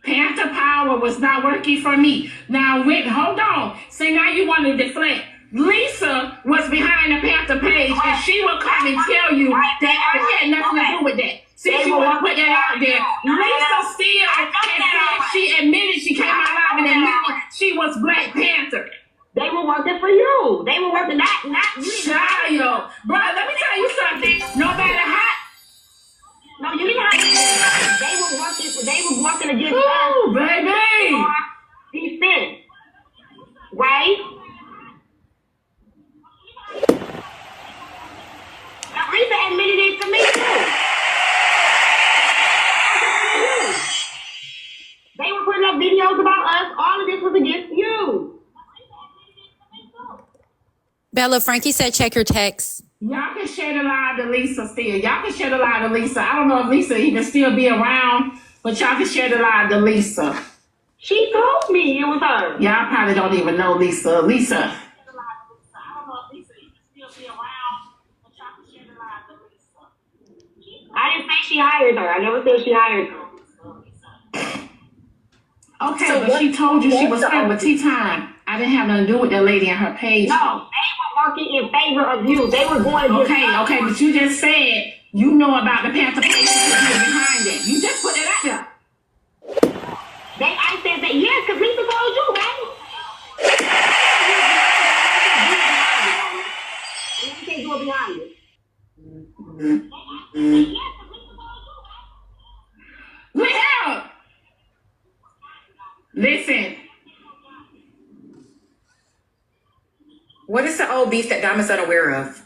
Panther Power was not working for me. Now, hold on. See, now you want to deflect. Lisa was behind the Panther page, and she will come and tell you that I had nothing to do with that. Since you want to put that out there, Lisa still she admitted she came out live and admitted she was Black Panther. They were working for you. They were working not you. Child. Bro, let me tell you something. No matter how. No, you didn't have to. They were working against us. Ooh, baby. Defense. Right? Now, Lisa admitted it to me too. They were putting up videos about us. All of this was against you. Bella, Frankie said check your text. Y'all can share the live to Lisa still. Y'all can share the live to Lisa. I don't know if Lisa even still be around, but y'all can share the live to Lisa. She told me it was her. Y'all probably don't even know Lisa. Lisa. I don't know if Lisa even still be around, but y'all can share the live to Lisa. I didn't say she hired her. I never said she hired her. Okay, so but she told you she was friends with Tea Time. I didn't have nothing to do with that lady and her page. No, they were working in favor of you. They were going to Okay, but you just said you know about the Panther page behind it. You just put it out there. I said that, yes, because Lisa told you, right? You can't do it behind it. Well, listen. What is the old beef that Diamond's unaware of?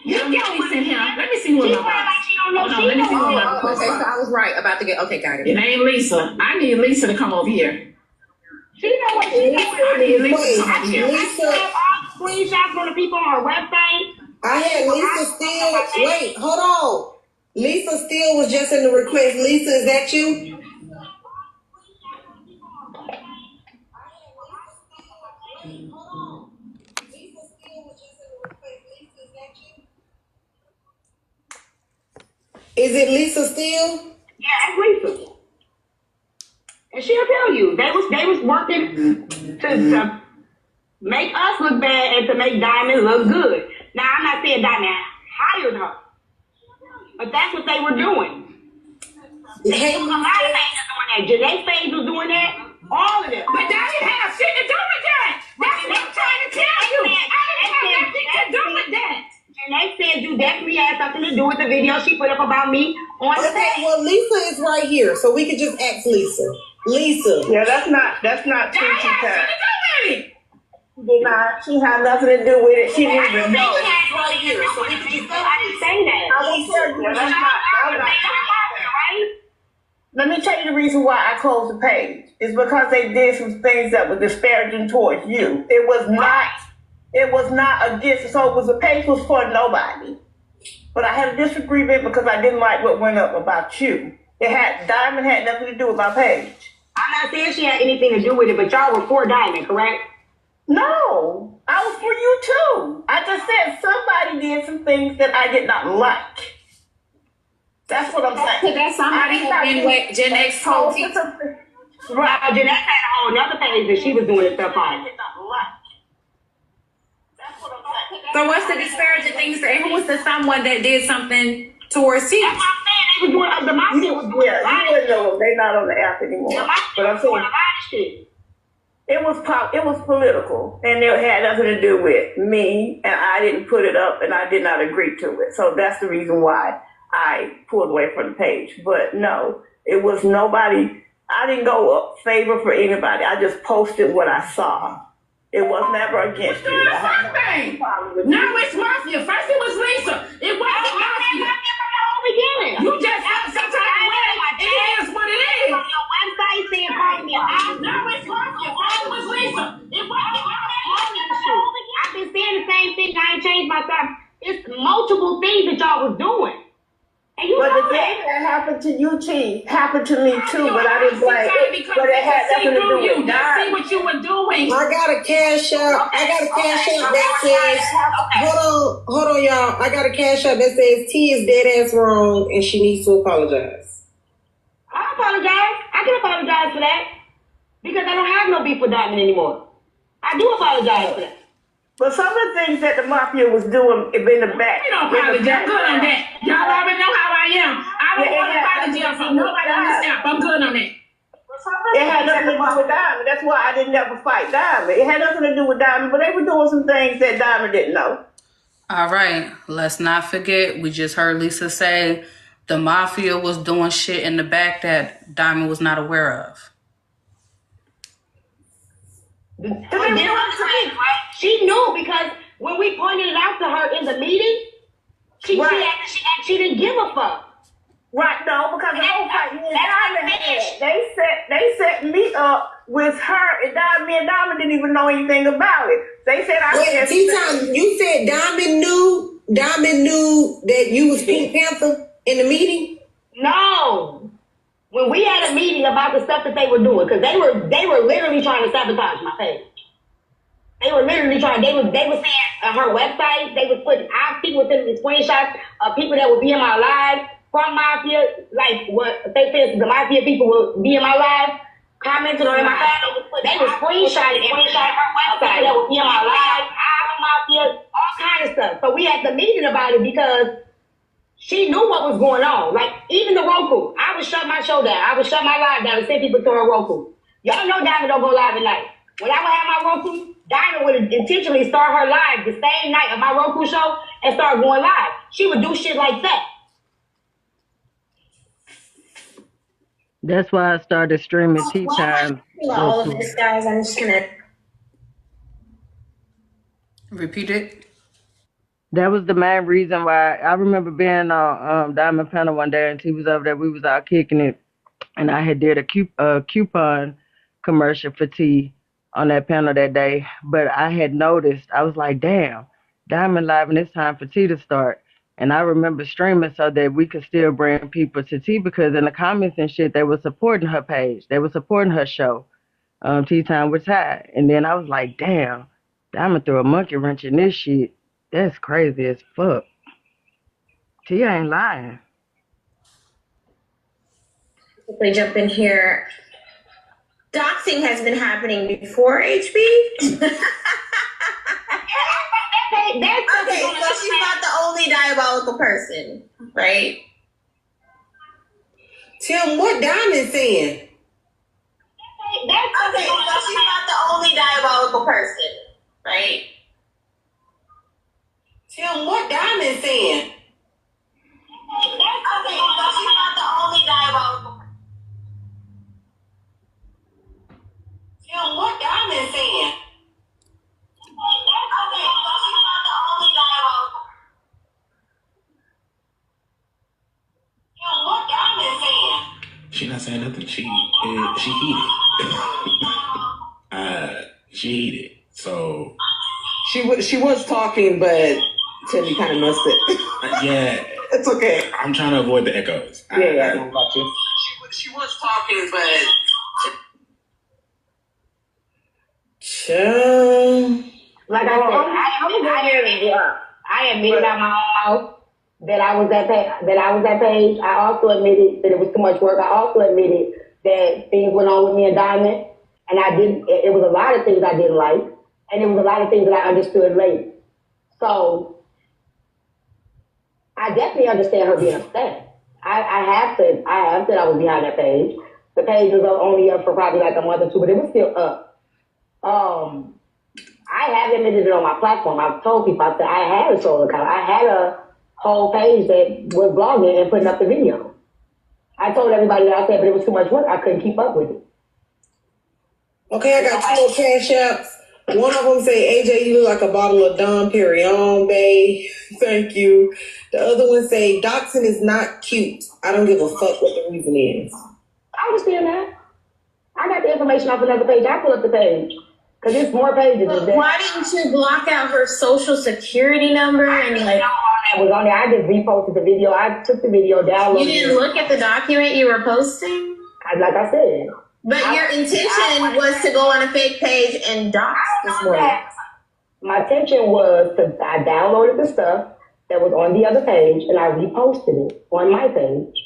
You get Lisa in here. Let me see who in my box. Let me see who in my box. Okay, so I was right about to get. Okay, got it. It ain't Lisa. I need Lisa to come over here. She know what she doing. I need Lisa to come over here. Lisa, all screenshots from the people on her website. I had Lisa Steele. Wait, hold on. Lisa Steele was just in the request. Lisa, is that you? Is it Lisa Steele? Yeah, it's Lisa. And she'll tell you they was working to make us look bad and to make Diamond look good. Now I'm not saying Diamond hired her, but that's what they were doing. Hey, a lot of pages doing that. Janae's page was doing that. All of them. But that didn't have shit to do with that. That's what I'm trying to tell you. I didn't have nothing to do with that. Janae said you definitely had something to do with the video she put up about me on the page. Well, Lisa is right here, so we could just ask Lisa. Lisa. Yeah, that's not true. That has nothing to do did not. She had nothing to do with it. She didn't even know it. right here, so we can just I didn't say that. I will tell you the reason Let me tell you the reason why I closed the page. It's because they did some things that were disparaging towards you. It was not against, so the page was for nobody. But I had a disagreement because I didn't like what went up about you. Diamond had nothing to do with my page. I'm not saying she had anything to do with it, but y'all were for Diamond, correct? No, I was for you too. I just said somebody did some things that I did not like. That's what I'm saying. That's somebody who been with Gen X whole team. Right, Jeanette had a whole other page that she was doing stuff on. So what's the disparaging things? Who was the someone that did something towards T? That's what I'm saying. They was doing the mafia was doing you wouldn't know. They're not on the app anymore. But I'm saying it was political, and it had nothing to do with me, and I didn't put it up, and I did not agree to it. So that's the reason why I pulled away from the page. But no, it was nobody. I didn't go up favor for anybody. I just posted what I saw. It was never against you. Doing the same thing. Now it's mafia. First it was Lisa. It wasn't mafia from the whole beginning. You just have some type of way. It is what it is. On your website saying call me a now it's mafia. First it was Lisa. It wasn't mafia. I've been saying the same thing. I ain't changed my time. It's multiple things that y'all was doing. And you but know the thing that happened to you, Chief, happened to me too, but I didn't blame it. But it had nothing to do with that. See what you were doing. I got a cash app. I got a cash app that says, hold on, y'all. I got a cash app that says T is dead ass wrong and she needs to apologize. I apologize. I can apologize for that because I don't have no beef with Diamond anymore. I do apologize for that. But some of the things that the mafia was doing in the back. You don't apologize. I'm good on that. Y'all already know how I am. I don't want to apologize from nobody on this app. I'm good on that. It had nothing to do with Diamond. That's why I didn't ever fight Diamond. It had nothing to do with Diamond, but they were doing some things that Diamond didn't know. All right, let's not forget, we just heard Lisa say the mafia was doing shit in the back that Diamond was not aware of. She knew because when we pointed it out to her in the meeting, she didn't give a fuck. Right, no, because the whole fight they set me up with her and Diamond didn't even know anything about it. They said you said Diamond knew that you was Pink Panther in the meeting? No. When we had a meeting about the stuff that they were doing, because they were literally trying to sabotage my page. They were literally trying. They were saying on her website. They was putting. I speak with them in screenshots of people that would be in my live from Mafia. Like what they said, the Mafia people would be in my live, commenting on my page. They were screenshotting her website that would be in my live. From Mafia, all kind of stuff. So we had the meeting about it because she knew what was going on. Like even the Roku, I would shut my show down. I would shut my live down and send people to her Roku. Y'all know Diamond don't go live at night. When I would have my Roku, Diamond would intentionally start her live the same night of my Roku show and start going live. She would do shit like that. That's why I started streaming tea time. All of this, guys, I'm just gonna repeat it. That was the main reason why I remember being on Diamond panel one day and T was over there. We was out kicking it, and I had did a coupon commercial for tea on that panel that day. But I had noticed, I was like, damn, Diamond live and it's time for tea to start. And I remember streaming so that we could still bring people to tea because in the comments and shit, they were supporting her page. They were supporting her show, Tea Time with Ty. And then I was like, damn, Diamond threw a monkey wrench in this shit. That's crazy as fuck. T ain't lying. quickly jump in here. Doxing has been happening before HB. Okay, so she's not the only diabolical person, right? Tim, what Diamond saying? Okay, so she's not the only diabolical person, right? Tim, what Diamond saying? Okay, so she's not the only diabolical person. Tim, what Diamond saying? saying nothing. She heated. She heated. So she was talking, but Timmy kind of missed it. Yeah, It's okay. I'm trying to avoid the echoes. Yeah, I got you. She was talking, but. Like I said, I admitted out my own mouth that I was that page. I also admitted that it was too much work. I also admitted that things went on with me and Diamond, and it was a lot of things I didn't like, and it was a lot of things that I understood later. So I definitely understand her being upset. I have said I was behind that page. The page was only up for probably like a month or two, but it was still up. I have admitted it on my platform. I've told people, I said I had a troll account. I had a whole page that was blogging and putting up the video. I told everybody that I said, but it was too much work. I couldn't keep up with it. Okay, I got two more cash apps. One of them say, AJ, you look like a bottle of Dom Perignon, babe. Thank you. The other one say, doxing is not cute. I don't give a fuck what the reason is. I understand that. I got the information off another page. I pull up the page. Because it's more pages than that. Why didn't you block out her social security number and like... I was on there. I just reposted the video. I took the video, downloaded it. You didn't look at the document you were posting? Like I said. But your intention was to go on a fake page and dox this morning. My intention was I downloaded the stuff that was on the other page and I reposted it on my page.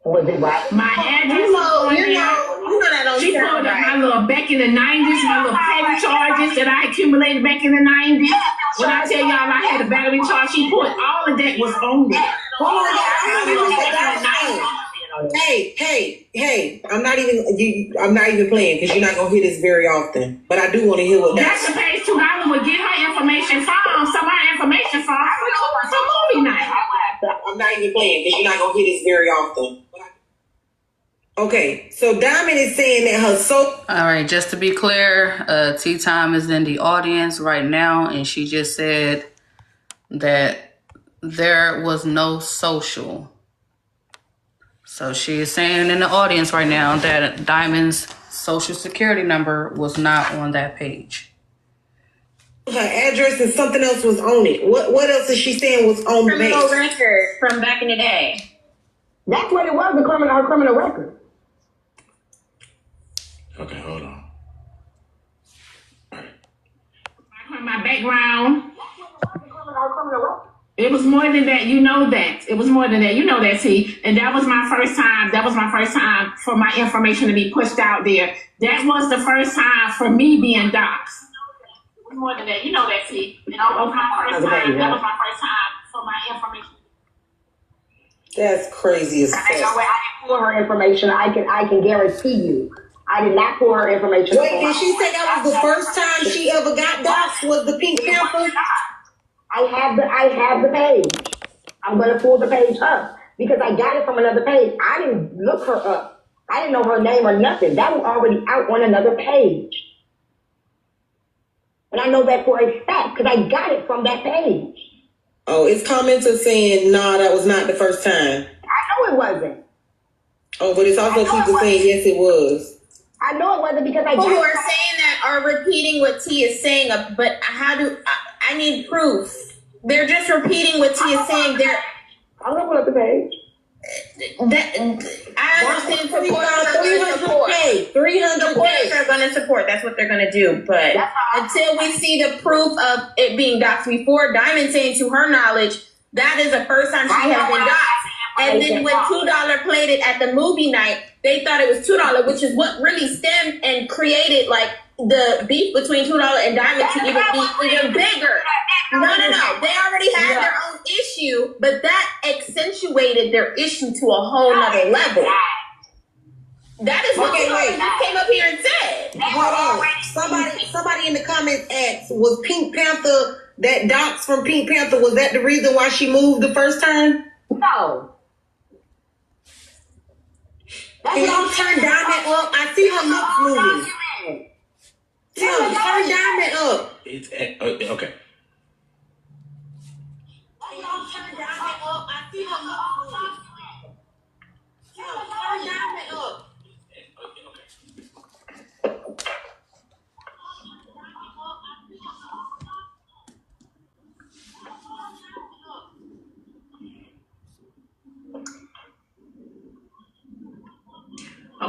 Was it right? My address you know that don't she pulled up my little back in the 90s, my little petty charges that I accumulated back in the 90s. When I tell y'all I had a battery charge, she put all of that was on there. Hey, I'm not even playing because you're not gonna hear this very often. But I do want to hear what that's the page $2 would get her information from. Some of her information from movie night. I'm not even playing because you're not gonna hear this very often. Okay, so Diamond is saying that her All right, just to be clear, Tea Time is in the audience right now, and she just said that there was no social. So she is saying in the audience right now that Diamond's social security number was not on that page. Her address and something else was on it. What else is she saying was on the page? Criminal record from back in the day. That's what it was, her criminal record. Okay, hold on. My background. It was more than that. You know that. It was more than that. You know that, T. And that was my first time. That was my first time for my information to be pushed out there. That was the first time for me being doxxed. It was more than that. You know that, T. And that was my first time. That was my first time for my information. That's crazy as fuck. I didn't pull her information. I can guarantee you. I did not pull her information. Wait, did she say that was the first time she ever got doxxed? Was the Pink Panther? I have the page. I'm gonna pull the page up because I got it from another page. I didn't look her up. I didn't know her name or nothing. That was already out on another page. And I know that for a fact because I got it from that page. Oh, it's commenters saying, nah, that was not the first time. I know it wasn't. Oh, but it's also people saying, yes, it was. I know it wasn't because I got People who are saying that are repeating what T is saying, but I need proof. They're just repeating what T is saying. I'm gonna pull up the page. I understand supporters are going to support. 300 supporters are going to support. That's what they're going to do. But until we see the proof of it being doxxed before, Diamond saying to her knowledge, that is the first time she has been doxxed. And then when $2 played it at the movie night, they thought it was $2, which is what really stemmed and created like the beef between $2 and Diamond to even be even bigger. No. They already had their own issue, but that accentuated their issue to a whole nother level. That is what just came up here and said. Hold on. Somebody in the comments asked, was Pink Panther, that dox from Pink Panther, was that the reason why she moved the first time? No. Can you turn Diamond up? I see her lips moving. Turn Diamond up. It's okay.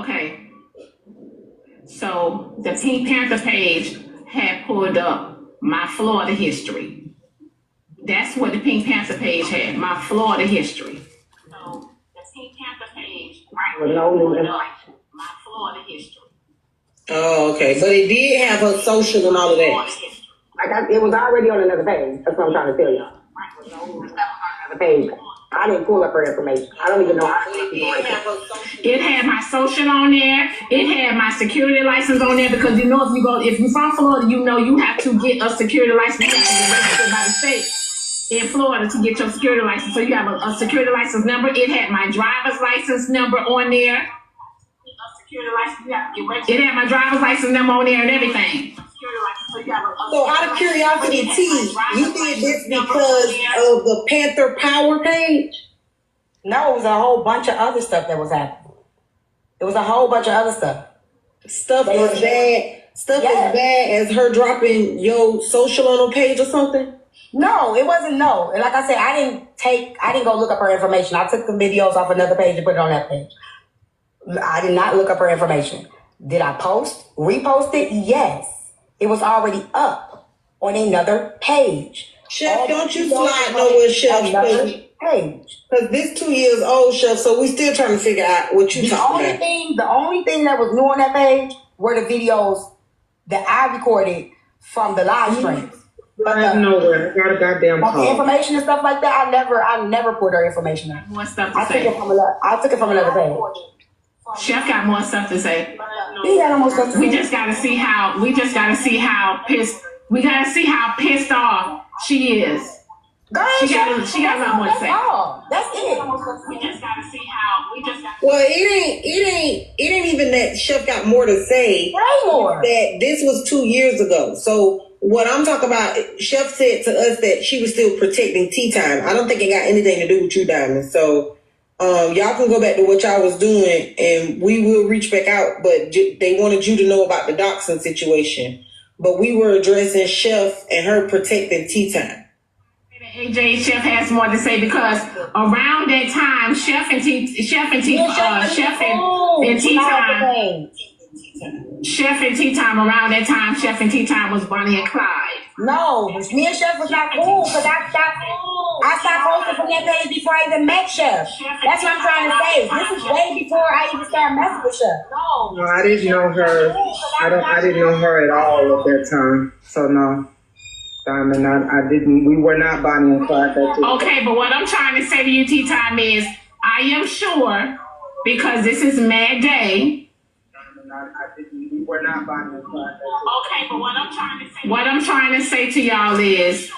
Okay. So the Pink Panther page had pulled up my Florida history. That's what the Pink Panther page had, my Florida history. So the Pink Panther page, right, with no new information, my Florida history. Oh, okay. But it did have her social and all of that. It was already on another page. That's what I'm trying to tell you. Right, with no new stuff on another page. I didn't pull up her information. I don't even know how it had my social on there. It had my security license on there because you know if you're from Florida, you know you have to get a security license. You have to get registered by the state in Florida to get your security license. So you have a security license number. It had my driver's license number on there. It had my driver's license number on there and everything. So out of curiosity, T, you did this because of the Panther Power page? No, it was a whole bunch of other stuff that was happening. It was a whole bunch of other stuff. Stuff as bad. Stuff as bad as her dropping your social on her page or something? No, it wasn't. No. And like I said, I didn't go look up her information. I took the videos off another page and put it on that page. I did not look up her information. Did I repost it? Yes. It was already up on another page. Chef, don't you slide nowhere, Chef. Page. Because this 2 years old, Chef, so we still trying to figure out what you talking about. The only thing that was new on that page were the videos that I recorded from the live streams. Slide nowhere. I got a goddamn call. The information and stuff like that, I never put her information on. More stuff to I say. took it from another page. Chef got more stuff to say. He got more stuff to say. We just gotta see how pissed off she is. She got a lot more to say. That's it. We just gotta see how Well, it ain't even that Chef got more to say. More. That this was 2 years ago. So what I'm talking about, Chef said to us that she was still protecting tea time. I don't think it got anything to do with you, Diamond. So y'all can go back to what y'all was doing and we will reach back out, but they wanted you to know about the doxing situation. But we were addressing Chef and her protecting tea time. AJ Chef has more to say because around that time, Chef and Tea Time around that time, Chef and Tea Time was Bonnie and Clyde. No, me and Chef was not cool because I stopped posting from that page before I even met Chef. That's what I'm trying to say. This is way before I even started messing with Chef. No, I didn't know her. I didn't know her at all at that time. So no. Diamond, I didn't. We were not Bonnie and Clyde that day. Okay, but what I'm trying to say to you, Tea Time, is I am sure because this is Mad Day. We were not Bonnie and Clyde that day. Okay, but what I'm trying to say to y'all is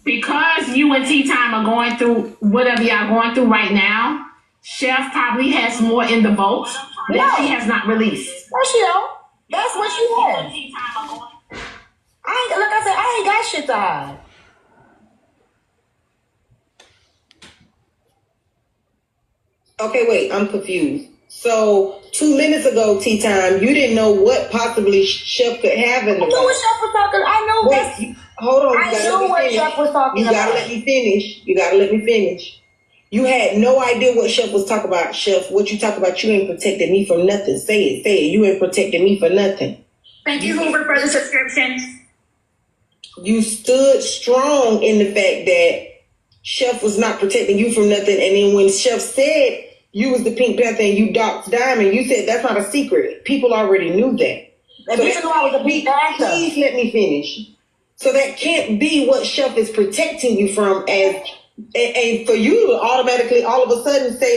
because you and Tea Time are going through whatever y'all going through right now, Chef probably has more in the vault that she has not released. No, she don't. That's what she has. I ain't got shit to hide. Okay, wait, I'm confused. So 2 minutes ago, Tea Time, you didn't know what possibly Chef could have in the I knew what Chef was talking. I know that. Hold on. I knew what Chef was talking about. You gotta let me finish. You had no idea what Chef was talking about. Chef, what you talk about, you ain't protecting me from nothing. Say it. You ain't protecting me for nothing. Thank you, Hoover, for the subscription. You stood strong in the fact that Chef was not protecting you from nothing. And then when Chef said you was the Pink Panther and you doxed Diamond, you said that's not a secret. People already knew that. And people knew I was a Pink Panther. Please let me finish. So that can't be what Chef is protecting you from, and for you to automatically all of a sudden say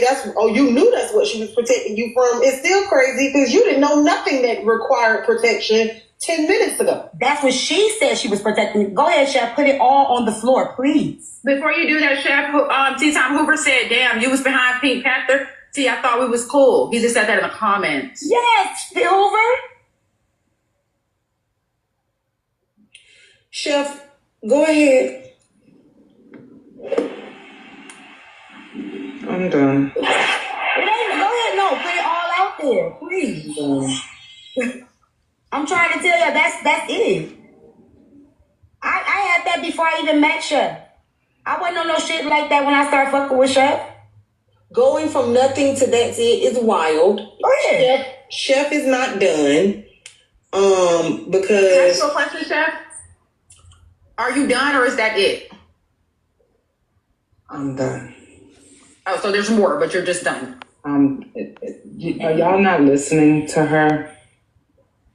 you knew that's what she was protecting you from. It's still crazy because you didn't know nothing that required protection 10 minutes ago. That's what she said she was protecting me. Go ahead, Chef. Put it all on the floor, please. Before you do that, Chef, Tea Time Hoover said, damn, you was behind Pink Panther. See, I thought we was cool. He just said that in the comments. Yes, Hoover. Chef, go ahead. I'm done. Go ahead, no, put it all out there, please. I'm trying to tell you, that's it. I had that before I even met Chef. I wasn't on no shit like that when I started fucking with Chef. Going from nothing to that's it is wild. Go ahead. Chef is not done. Because. Can I ask you a question, Chef? Are you done or is that it? I'm done. Oh, so there's more, but you're just done. Are y'all not listening to her?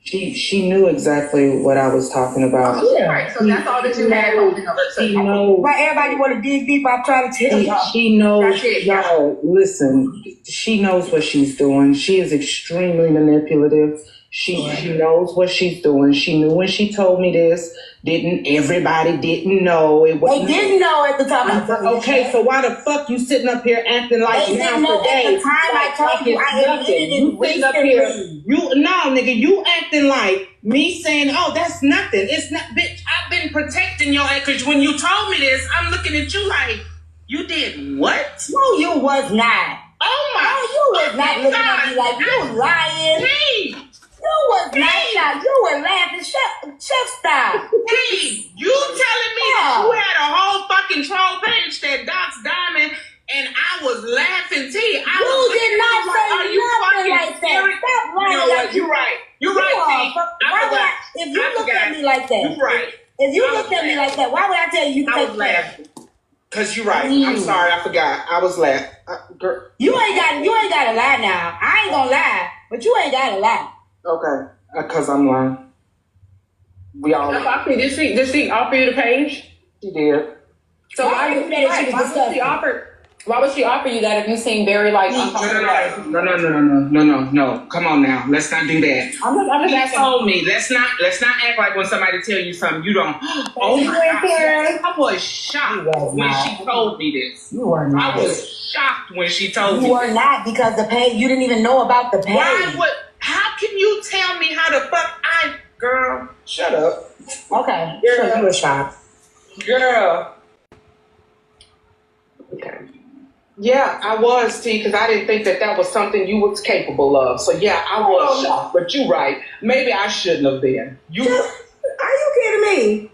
She knew exactly what I was talking about. Yeah. Right, so that's all that you had holding over. She knows. Why everybody want to dig deep? I'm trying to tell y'all. She knows. That's it, Y'all, listen. She knows what she's doing. She is extremely manipulative. She knows what she's doing. She knew when she told me this. Everybody didn't know. They didn't know at the time. Okay, so why the fuck you sitting up here acting like they didn't know at the time I told you. I admitted it recently. You acting like me saying, oh, that's nothing. It's not, bitch. I've been protecting your ass because when you told me this, I'm looking at you like, you did what? No, you was not. Oh my! No, you was not looking at me like you lying. Hey. You was not. You were laughing, chef style. Hey, you telling me that you had a whole fucking troll page that Doc's Diamond and I was laughing, T. You did not say nothing like that. Stop lying. You know what? You're right. You're right, T. If you looked at me like that. You're right. If you looked at me like that, why would I tell you I take was laughing. Because you're right. I'm sorry. I forgot. I was laughing. Girl. You ain't got to lie now. I ain't gonna lie, but you ain't got to lie. Okay. Because I'm lying. We all. Did she offer you the page? She did. So why would she offer you that if you seem very like uncomfortable? No. Come on now. Let's not do that. I'm just asking. Told me. Let's not act like when somebody tell you something you don't. Oh my God. I was shocked when she told me this. You were not. I was shocked when she told me. You were not because the page. You didn't even know about the page. How can you tell me how the fuck girl? Shut up. Okay. Girl. So you were shocked. Girl. Okay. Yeah, I was, T, because I didn't think that was something you was capable of. So yeah, I was shocked. But you're right. Maybe I shouldn't have been. Are you kidding me?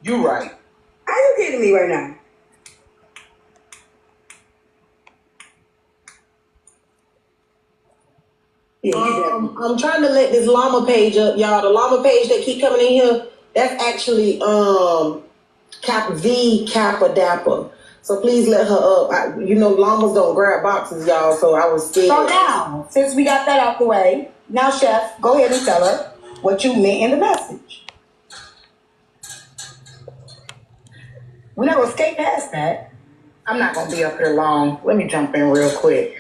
You're right. Are you kidding me right now? I'm trying to let this llama page up, y'all. The llama page that keep coming in here, that's actually Kappa Dapper. So please let her up. Llamas don't grab boxes, y'all. So I was scared. So now, since we got that out the way, now Chef, go ahead and tell her what you meant in the message. We're not gonna skate past that. I'm not gonna be up here long. Let me jump in real quick.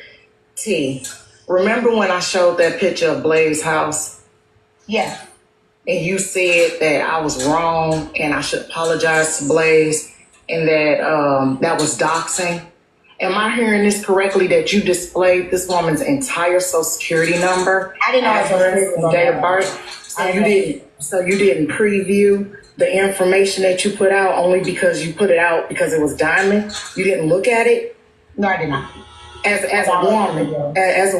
T, remember when I showed that picture of Blaze's house? Yeah. And you said that I was wrong and I should apologize to Blaze and that that was doxing. Am I hearing this correctly that you displayed this woman's entire social security number? I didn't know her date of birth. So you didn't preview the information that you put out only because you put it out because it was Diamond? You didn't look at it? No, I did not. As a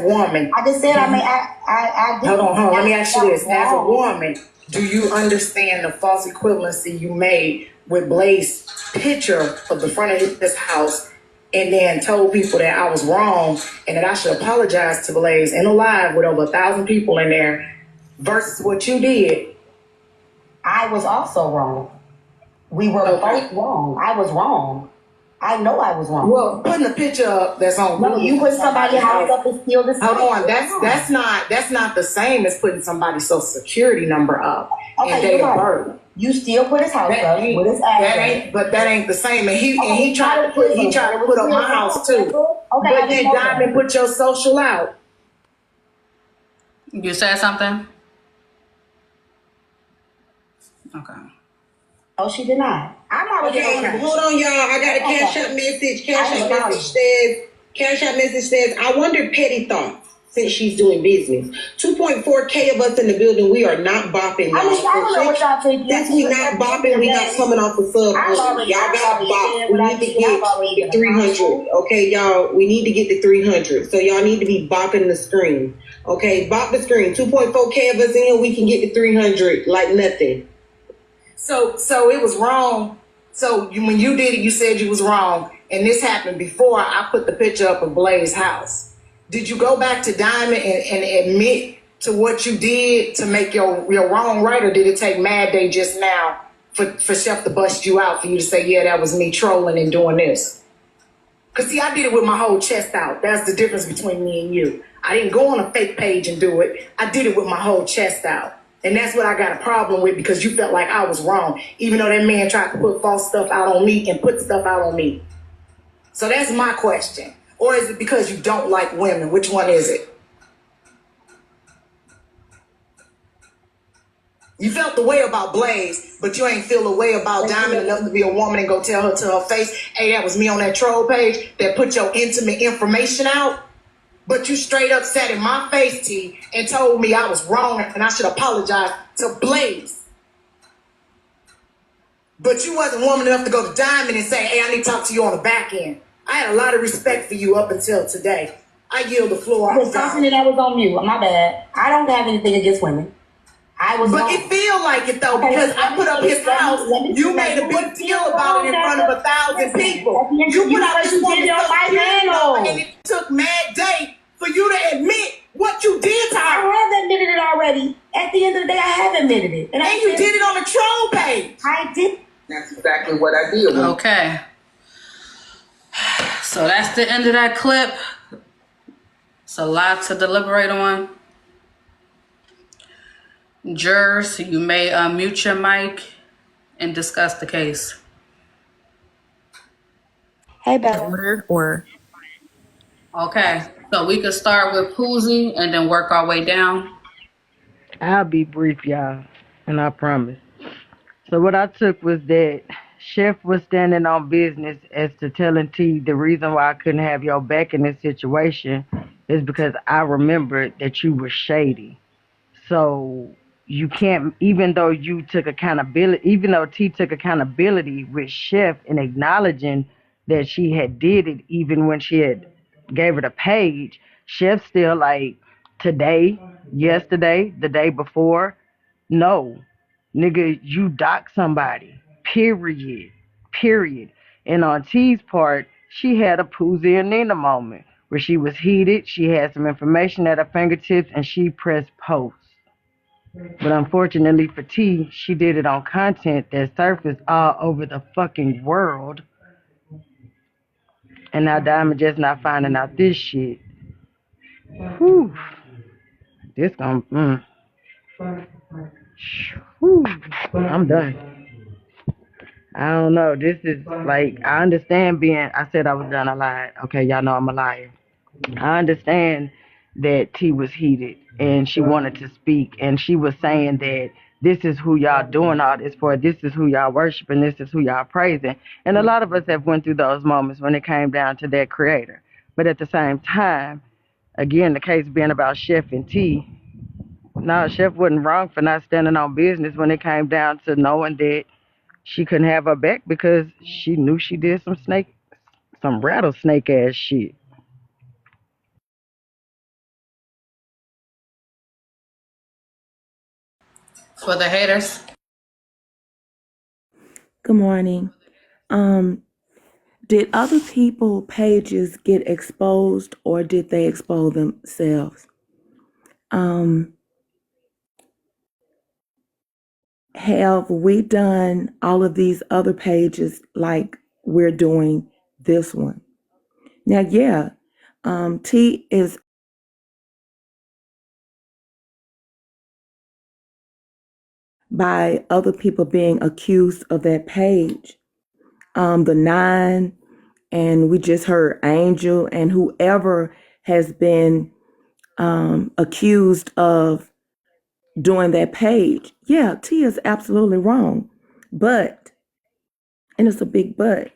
woman. I just said I did. Hold on. Let me ask you this. As a woman, do you understand the false equivalency you made with Blaze's picture of the front of his house and then told people that I was wrong and that I should apologize to Blaze in a live with over 1,000 people in there versus what you did? I was also wrong. We were both wrong. I was wrong. I know I was wrong. Well, putting a picture up that's on Google. You put somebody's house up and steal this. Hold on, that's not the same as putting somebody's social security number up and date of birth. You still put his house up with his address. That ain't the same. And he tried to put up my house too. Okay, but did Diamond put your social out? You said something? Okay. Oh, she did not. I'm already okay. Hold on, y'all. I got a cash out message. Cash out message says, I wonder petty thoughts since she's doing business. 2.4K of us in the building. We are not bopping. I don't know what y'all think. Since we not bopping, we not coming off the sub. Y'all got bop. We need to get the 300. Okay, y'all. We need to get the 300. So y'all need to be bopping the screen. Okay, bop the screen. 2.4K of us in here. We can get the 300 like nothing. So it was wrong. So when you did it, you said you was wrong. and this happened before I put the picture up of Blaze's house. Did you go back to Diamond and admit to what you did to make your wrong right, or did it take Mad Day just now for Chef to bust you out for you to say, yeah, that was me trolling and doing this? Because, see, I did it with my whole chest out. That's the difference between me and you. I didn't go on a fake page and do it. I did it with my whole chest out. And that's what I got a problem with, because you felt like I was wrong, even though that man tried to put false stuff out on me and put stuff out on me. So that's my question. Or is it because you don't like women? Which one is it? You felt the way about Blaze, but you ain't feel the way about Diamond enough to be a woman and go tell her to her face, hey, that was me on that troll page that put your intimate information out. But you straight up sat in my face, T, and told me I was wrong and I should apologize to Blaze. But you wasn't woman enough to go to Diamond and say, hey, I need to talk to you on the back end. I had a lot of respect for you up until today. I yield the floor. I was confident I was on mute. My bad. I don't have anything against women. But it feel like it though, because I put up his house. You made a big deal about it in front of 1,000 people. You put out this woman's house, and it took Mad Day for you to admit what you did to her. I have admitted it already. At the end of the day, I have admitted it. And you did it on a troll page. I did. That's exactly what I did. Okay. So that's the end of that clip. It's a lot to deliberate on. Jurors, you may unmute your mic and discuss the case. Hey, Bella. Okay, so we could start with Poozy and then work our way down. I'll be brief, y'all, and I promise. So what I took was that Chef was standing on business as to telling T the reason why I couldn't have your back in this situation is because I remembered that you were shady. So you can't, even though you took accountability, even though T took accountability with Chef in acknowledging that she had did it, even when she had gave her the page, Chef still like, today, yesterday, the day before, no, nigga, you docked somebody, period. And on T's part, she had a Poozy and Nina moment where she was heated, she had some information at her fingertips, and she pressed post. But unfortunately for T, she did it on content that surfaced all over the fucking world. And now Diamond just not finding out this shit. Whew. This gonna, Whew. I'm done. I don't know. This is like, I understand I said I was done, I lied. Okay, y'all know I'm a liar. I understand that T was heated and she wanted to speak, and she was saying that this is who y'all doing all this for, this is who y'all worshiping, this is who y'all praising. And a lot of us have went through those moments when it came down to that creator. But at the same time, again, the case being about Chef and T, no, Chef wasn't wrong for not standing on business when it came down to knowing that she couldn't have her back because she knew she did some rattlesnake ass shit. For the haters. Good morning. Did other people pages get exposed, or did they expose themselves? Have we done all of these other pages like we're doing this one? Now, yeah, T is by other people being accused of that page. The 9, and we just heard Angel and whoever has been accused of doing that page. Yeah, T is absolutely wrong. But, and it's a big but,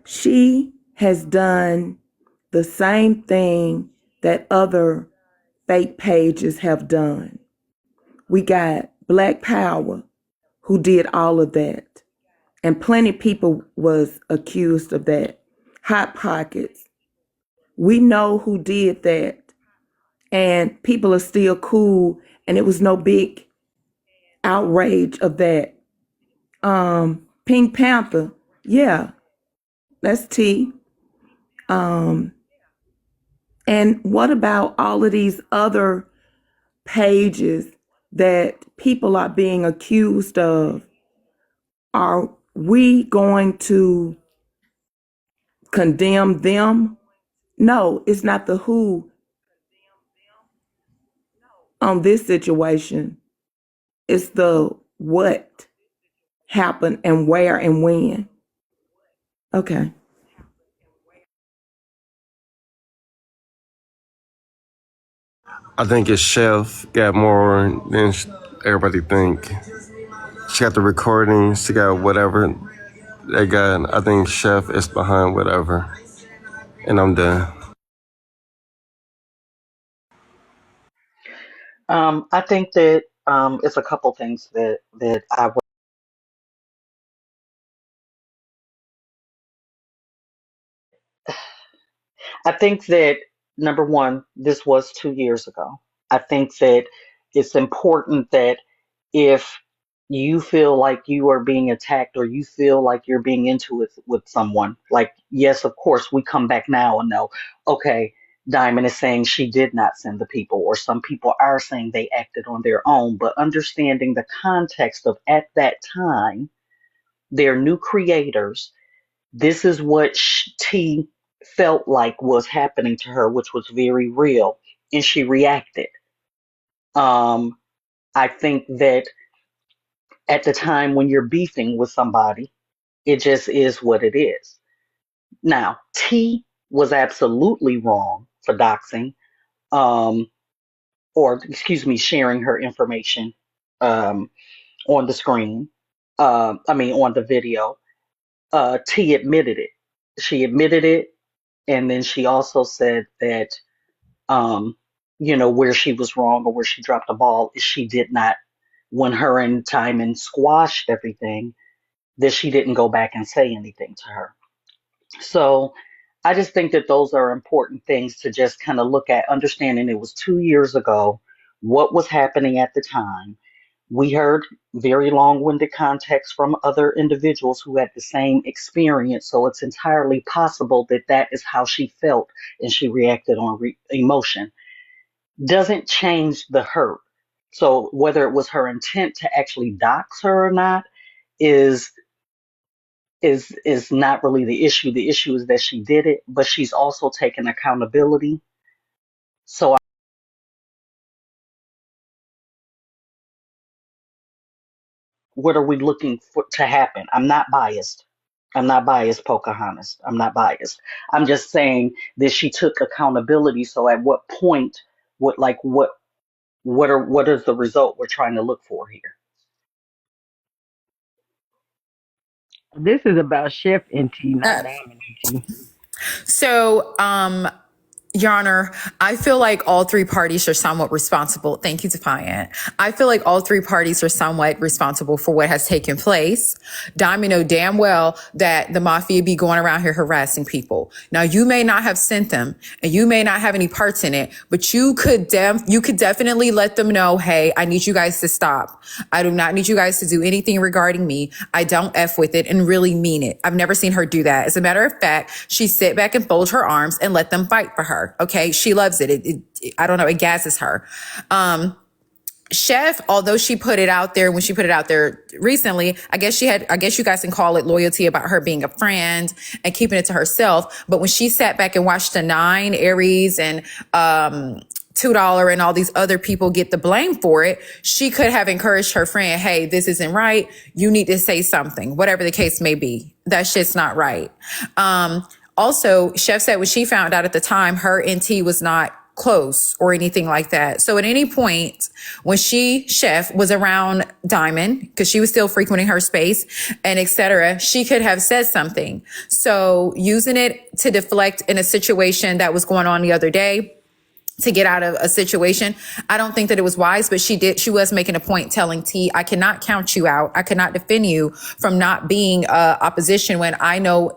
she has done the same thing that other fake pages have done. We got Black Power, who did all of that. And plenty of people was accused of that. Hot Pockets. We know who did that. And people are still cool. And it was no big outrage of that. Pink Panther, yeah, that's T. And what about all of these other pages that people are being accused of? Are we going to condemn them? No, it's not the who on this situation. It's the what happened and where and when. Okay. I think his chef got more than everybody think. She got the recordings, she got whatever they got. I think chef is behind whatever. And I'm done. I think that it's a couple things that I think that number one, this was 2 years ago. I think that it's important that if you feel like you are being attacked or you feel like you're being into it with someone, like, yes, of course, we come back now and know, okay, Diamond is saying she did not send the people, or some people are saying they acted on their own, but understanding the context of at that time, they're new creators. This is what T felt like was happening to her, which was very real, and she reacted. I think that at the time when you're beefing with somebody, it just is what it is. Now, T was absolutely wrong for doxing, or excuse me, sharing her information on the screen. On the video. T admitted it. She admitted it, and then she also said that, where she was wrong or where she dropped the ball is she did not, when her and Timon squashed everything, that she didn't go back and say anything to her. So I just think that those are important things to just kind of look at, understanding it was 2 years ago, what was happening at the time. We heard very long-winded context from other individuals who had the same experience, so it's entirely possible that that is how she felt and she reacted on emotion. Doesn't change the hurt. So whether it was her intent to actually dox her or not is not really the issue. The issue is that she did it, but she's also taken accountability. So what are we looking for to happen? I'm not biased. Pocahontas. I'm not biased. I'm just saying that she took accountability. So at what point, what is the result we're trying to look for here? This is about Chef and T, not Diamond and T. So, Your Honor, I feel like all three parties are somewhat responsible. Thank you, Defiant. I feel like all three parties are somewhat responsible for what has taken place. Diamond know damn well that the mafia be going around here harassing people. Now, you may not have sent them and you may not have any parts in it, but you could definitely let them know, hey, I need you guys to stop. I do not need you guys to do anything regarding me. I don't F with it and really mean it. I've never seen her do that. As a matter of fact, she sit back and fold her arms and let them fight for her. Okay. She loves it. I don't know. It gasses her. Chef, although she put it out there, when she put it out there recently, I guess you guys can call it loyalty about her being a friend and keeping it to herself. But when she sat back and watched the 9 Aries and, $2 and all these other people get the blame for it, she could have encouraged her friend, hey, this isn't right. You need to say something, whatever the case may be. That shit's not right. Also, Chef said when she found out at the time, her and T was not close or anything like that. So at any point when Chef was around Diamond, because she was still frequenting her space and etc., she could have said something. So using it to deflect in a situation that was going on the other day, to get out of a situation, I don't think that it was wise, but she was making a point telling T, I cannot count you out. I cannot defend you from not being opposition when I know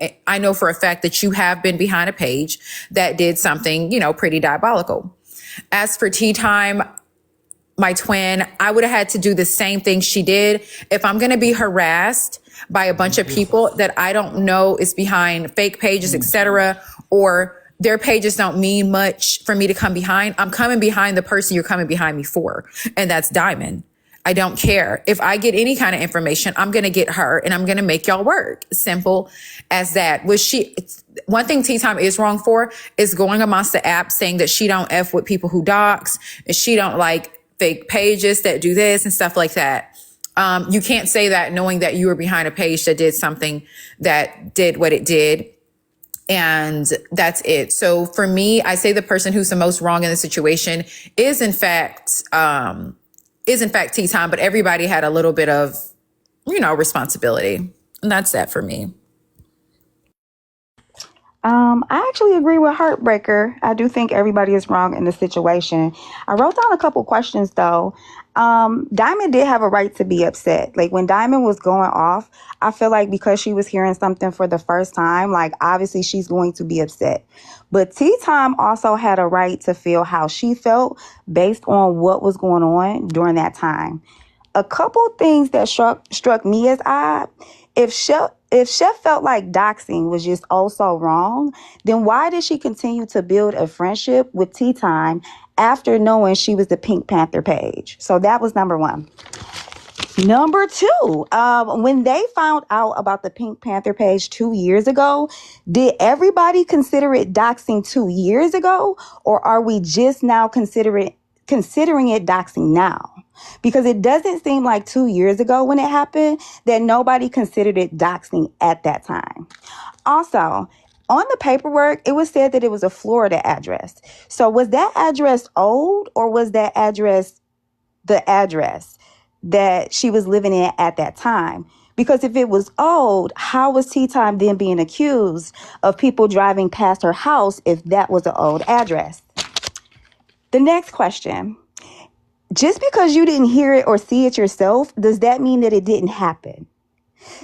for a fact that you have been behind a page that did something, pretty diabolical. As for Tea Time, my twin, I would have had to do the same thing she did. If I'm going to be harassed by a bunch of people that I don't know is behind fake pages, etc., or their pages don't mean much for me to come behind, I'm coming behind the person you're coming behind me for. And that's Diamond. I don't care. If I get any kind of information, I'm going to get her and I'm going to make y'all work. Simple as that. One thing Tea Time is wrong for is going amongst the app saying that she don't F with people who dox and she don't like fake pages that do this and stuff like that. You can't say that knowing that you were behind a page that did something that did what it did. And that's it. So for me, I say the person who's the most wrong in the situation is in fact Tea Time, but everybody had a little bit of, responsibility. And that's that for me. I actually agree with Heartbreaker. I do think everybody is wrong in the situation. I wrote down a couple questions though. Diamond did have a right to be upset. Like when Diamond was going off, I feel like because she was hearing something for the first time, like obviously she's going to be upset. But Tea Time also had a right to feel how she felt based on what was going on during that time. A couple things that struck me as odd. If Chef felt like doxing was just also wrong, then why did she continue to build a friendship with Tea Time after knowing she was the Pink Panther page? So that was number one. Number two, when they found out about the Pink Panther page 2 years ago, did everybody consider it doxing 2 years ago? Or are we just now considering it doxing now? Because it doesn't seem like 2 years ago when it happened that nobody considered it doxing at that time. Also, on the paperwork, it was said that it was a Florida address. So was that address old or was that address the address that she was living in at that time? Because if it was old, how was Tea Time then being accused of people driving past her house if that was an old address? The next question. Just because you didn't hear it or see it yourself, does that mean that it didn't happen?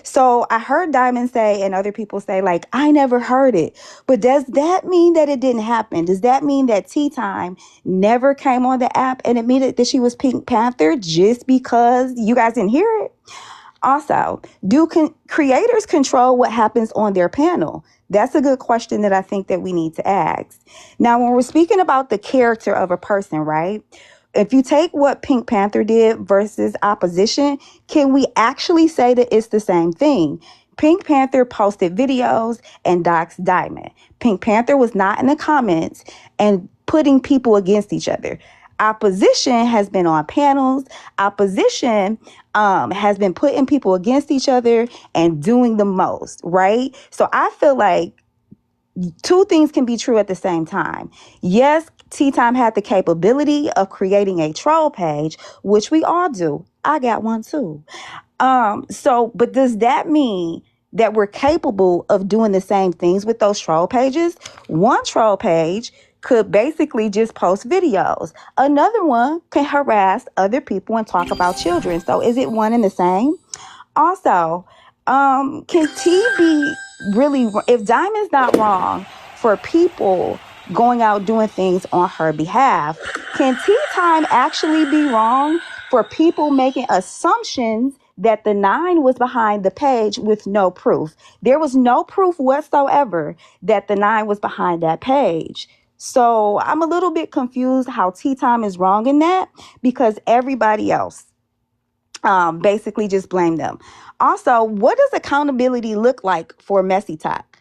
So I heard Diamond say and other people say, like, I never heard it. But does that mean that it didn't happen? Does that mean that Tea Time never came on the app and admitted that she was Pink Panther just because you guys didn't hear it? Also, do creators control what happens on their panel? That's a good question that I think that we need to ask. Now, when we're speaking about the character of a person, right? If you take what Pink Panther did versus opposition, can we actually say that it's the same thing? Pink Panther posted videos and doxed Diamond. Pink Panther was not in the comments and putting people against each other. Opposition has been on panels. Opposition has been putting people against each other and doing the most, right? So I feel like two things can be true at the same time. Yes, Tea Time had the capability of creating a troll page, which we all do. I got one too. But does that mean that we're capable of doing the same things with those troll pages? One troll page could basically just post videos. Another one can harass other people and talk about children. So is it one and the same? Also, can T be really, if Diamond's not wrong for people going out doing things on her behalf, can Tea Time actually be wrong for people making assumptions that the 9 was behind the page with no proof? There was no proof whatsoever that the 9 was behind that page. So I'm a little bit confused how Tea Time is wrong in that because everybody else basically just blame them. Also, what does accountability look like for Messy Talk?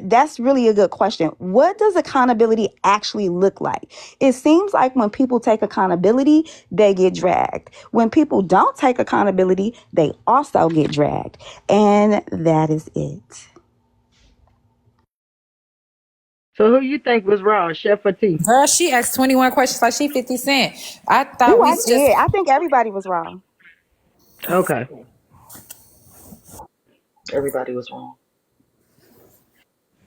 That's really a good question. What does accountability actually look like? It seems like when people take accountability, they get dragged. When people don't take accountability, they also get dragged. And that is it. So who you think was wrong, Chef or T? Girl, she asked 21 questions like she 50 Cent. I thought Ooh, we I just... did. I think everybody was wrong. Okay. Everybody was wrong.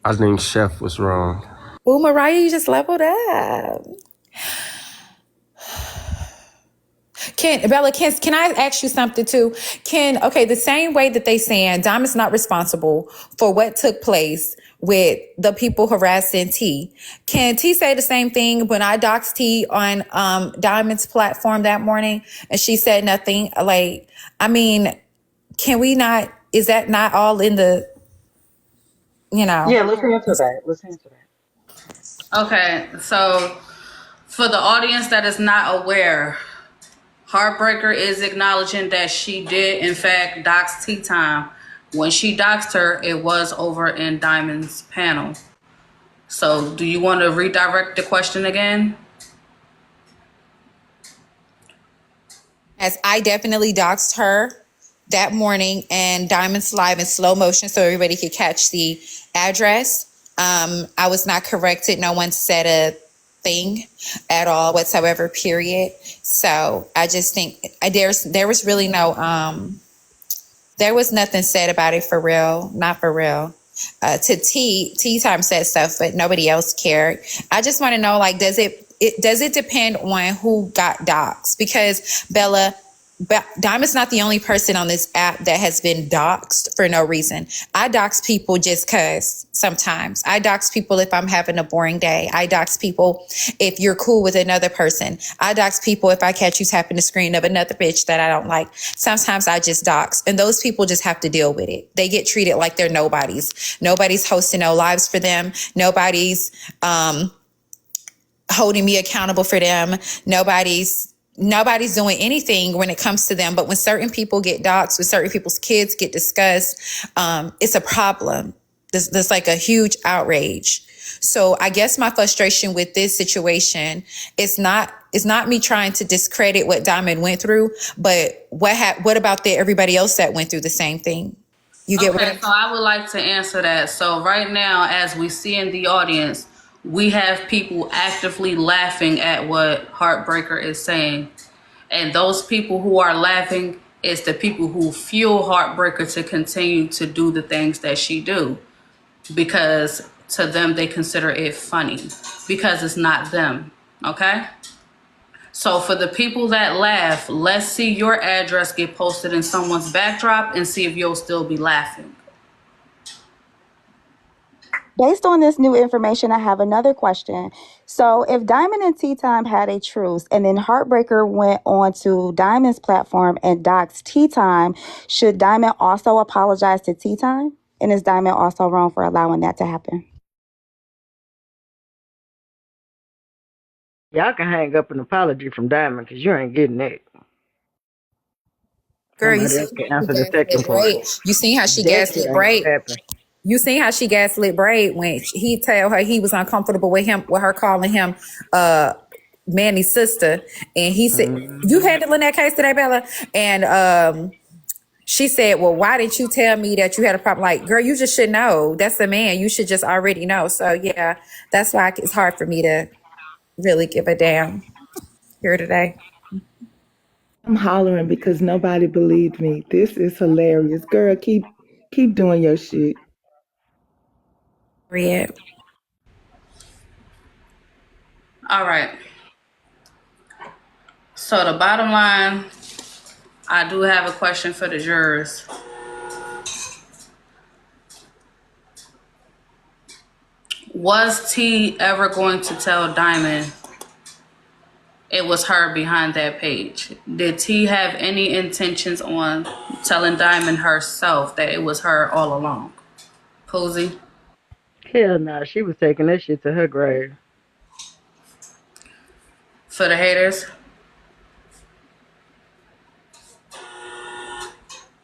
I think Chef was wrong. Ooh, Mariah, you just leveled up. Bella, can I ask you something too? The same way that they saying Diamond's not responsible for what took place with the people harassing T, can T say the same thing when I doxed T on Diamond's platform that morning and she said nothing? Like, I mean, can we not, is that not all in the, Yeah, let's answer that. Let's answer that. Okay, so for the audience that is not aware, Heartbreaker is acknowledging that she did, in fact, dox Tea Time. When she doxed her, it was over in Diamond's panel. So do you want to redirect the question again? As I definitely doxed her that morning and Diamond's live in slow motion so everybody could catch the address. I was not corrected. No one said a thing at all whatsoever, period. So I just think there was really no, there was nothing said about it for real, not for real. To Tea Time said stuff, but nobody else cared. I just want to know, like, does it depend on who got doxxed? Because Bella, Diamond's not the only person on this app that has been doxxed for no reason. I dox people just cause sometimes. I dox people if I'm having a boring day. I dox people if you're cool with another person. I dox people if I catch you tapping the screen of another bitch that I don't like. Sometimes I just dox, and those people just have to deal with it. They get treated like they're nobodies. Nobody's hosting no lives for them. Nobody's holding me accountable for them. Nobody's doing anything when it comes to them. But when certain people get doxxed, when certain people's kids get discussed, it's a problem. There's like a huge outrage. So I guess my frustration with this situation is not me trying to discredit what Diamond went through, but what about everybody else that went through the same thing? You get okay, so I would like to answer that. So right now, as we see in the audience, we have people actively laughing at what Heartbreaker is saying. And those people who are laughing is the people who fuel Heartbreaker to continue to do the things that she do. Because to them, they consider it funny. Because it's not them. Okay? So for the people that laugh, let's see your address get posted in someone's backdrop and see if you'll still be laughing. Based on this new information, I have another question. So if Diamond and Tea Time had a truce and then Heartbreaker went on to Diamond's platform and doxed Tea Time, should Diamond also apologize to Tea Time? And is Diamond also wrong for allowing that to happen? Y'all can hang up an apology from Diamond because you ain't getting that. Girl, you Somebody else can answer the second part. You seen how she That gaslit shit ain't Braid? gonna happen. You seen how she gaslit Braid when he tell her he was uncomfortable with her calling him Manny's sister, and he said, "You handling that case today, Bella?" And she said, "Well, why didn't you tell me that you had a problem?" Like, girl, you just should know. That's the man. You should just already know. So yeah, that's why it's hard for me to really give a damn here today. I'm hollering because nobody believed me. This is hilarious. Girl, keep doing your shit. All right. So the bottom line, I do have a question for the jurors. Was T ever going to tell Diamond it was her behind that page? Did T have any intentions on telling Diamond herself that it was her all along? Posey? Hell no, she was taking that shit to her grave. For the haters?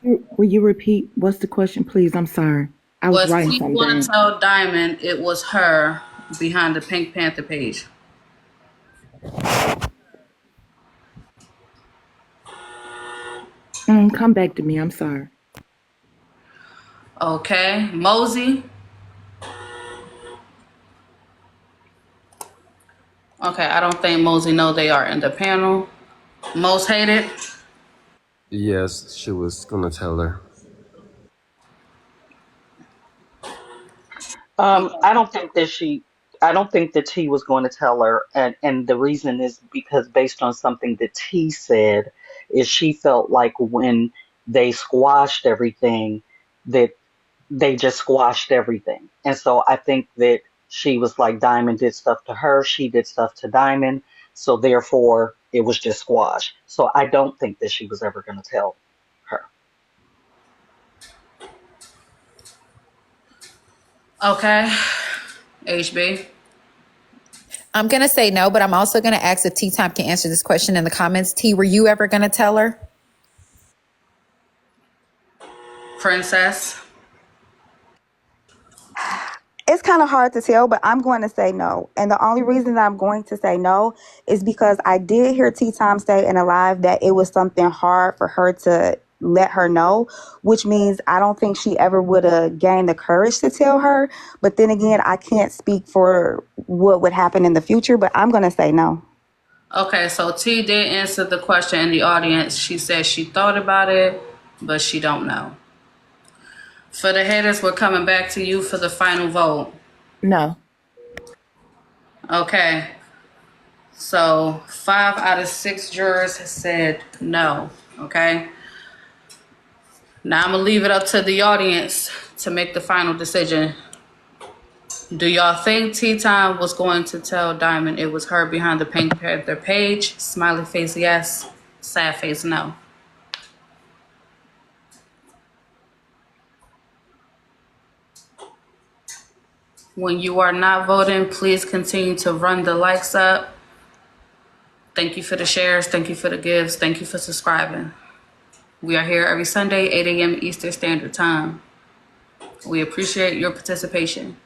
Will you repeat? What's the question, please? I'm sorry. I was writing T something going down. to tell Diamond it was her behind the Pink Panther page? Come back to me. I'm sorry. Okay. Mosey? Okay, I don't think Mosey know they are in the panel. Most hated? Yes, she was gonna tell her. I don't think that I don't think that T was going to tell her, and the reason is because based on something that T said, is she felt like when they squashed everything, that they just squashed everything. And so I think that she was like, Diamond did stuff to her, she did stuff to Diamond, so therefore it was just squashed. So I don't think that she was ever going to tell her. Okay. HB. I'm going to say no, but I'm also going to ask if Tea Time can answer this question in the comments. T, were you ever going to tell her? Princess. It's kind of hard to tell, but I'm going to say no. And the only reason that I'm going to say no is because I did hear Tea Time say in a live that it was something hard for her to let her know, which means I don't think she ever would have gained the courage to tell her. But then again, I can't speak for what would happen in the future, but I'm going to say no. Okay, so T did answer the question in the audience. She said she thought about it, but she don't know. For the haters, we're coming back to you for the final vote. No. Okay. So 5 out of 6 jurors said no. Okay. Now I'm going to leave it up to the audience to make the final decision. Do y'all think Tea Time was going to tell Diamond it was her behind the Pink Panther page? Smiley face yes, sad face no. When you are not voting, please continue to run the likes up. Thank you for the shares. Thank you for the gives. Thank you for subscribing. We are here every Sunday, 8 a.m. Eastern Standard Time. We appreciate your participation.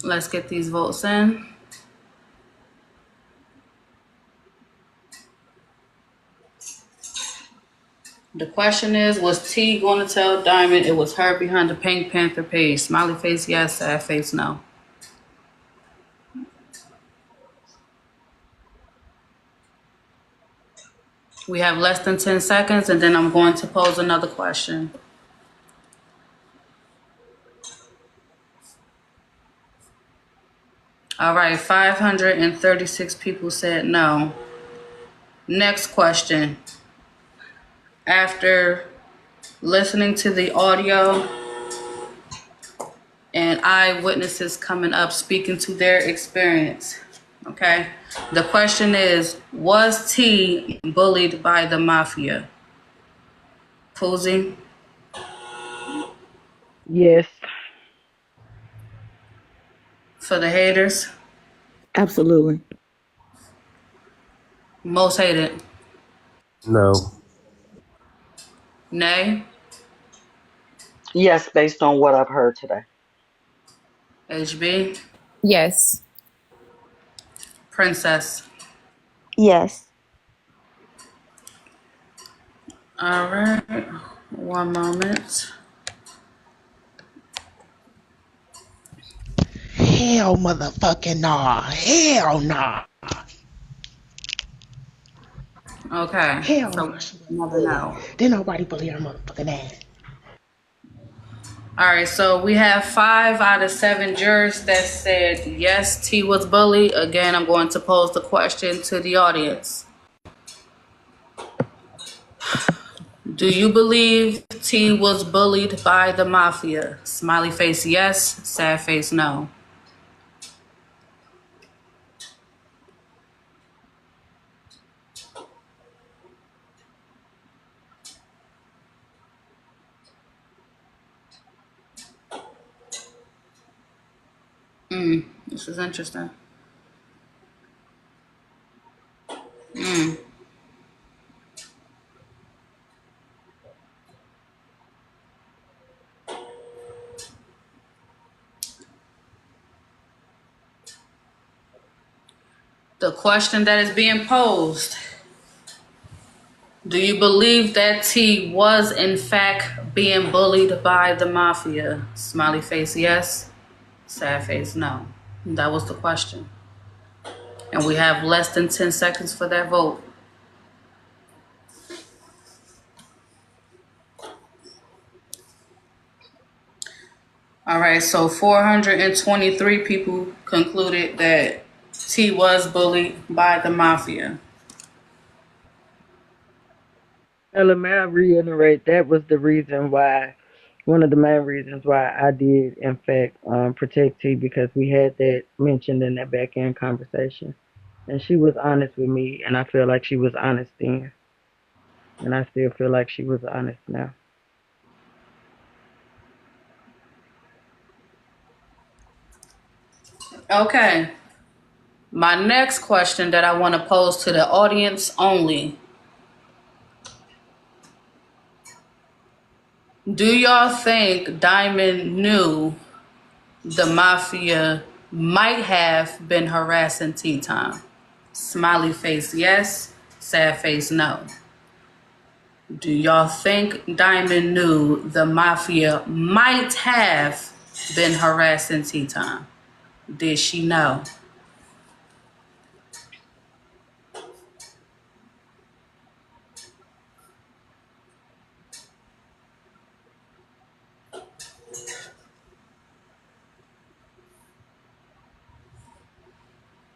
Let's get these votes in. The question is, was T going to tell Diamond it was her behind the Pink Panther page? Smiley face yes, sad face no. We have less than 10 seconds, and then I'm going to pose another question. All right, 536 people said no. Next question. After listening to the audio and eyewitnesses coming up speaking to their experience, okay? The question is, was T bullied by the mafia? Poozy? Yes. For the haters? Absolutely. Most hated? No. Nay? Yes, based on what I've heard today. HB? Yes. Princess? Yes. All right. One moment. Hell motherfucking nah. Hell nah. Okay. Hell So nah. never know. Didn't nobody believe her motherfucking ass. All right, so we have 5 out of 7 jurors that said yes, T was bullied. Again, I'm going to pose the question to the audience. Do you believe T was bullied by the mafia? Smiley face yes, sad face no. This is interesting. The question that is being posed: do you believe that T was in fact being bullied by the mafia? Smiley face yes, sad face no. That was the question. And we have less than 10 seconds for that vote. All right, so 423 people concluded that T was bullied by the mafia. Ella, may I reiterate, that was the reason why, one of the main reasons why I did, in fact, protect T, because we had that mentioned in that back end conversation. And she was honest with me, and I feel like she was honest then. And I still feel like she was honest now. Okay. My next question that I want to pose to the audience only. Do y'all think Diamond knew the mafia might have been harassing Tea Time? Smiley face yes, sad face no. Do y'all think Diamond knew the mafia might have been harassing Tea Time? Did she know?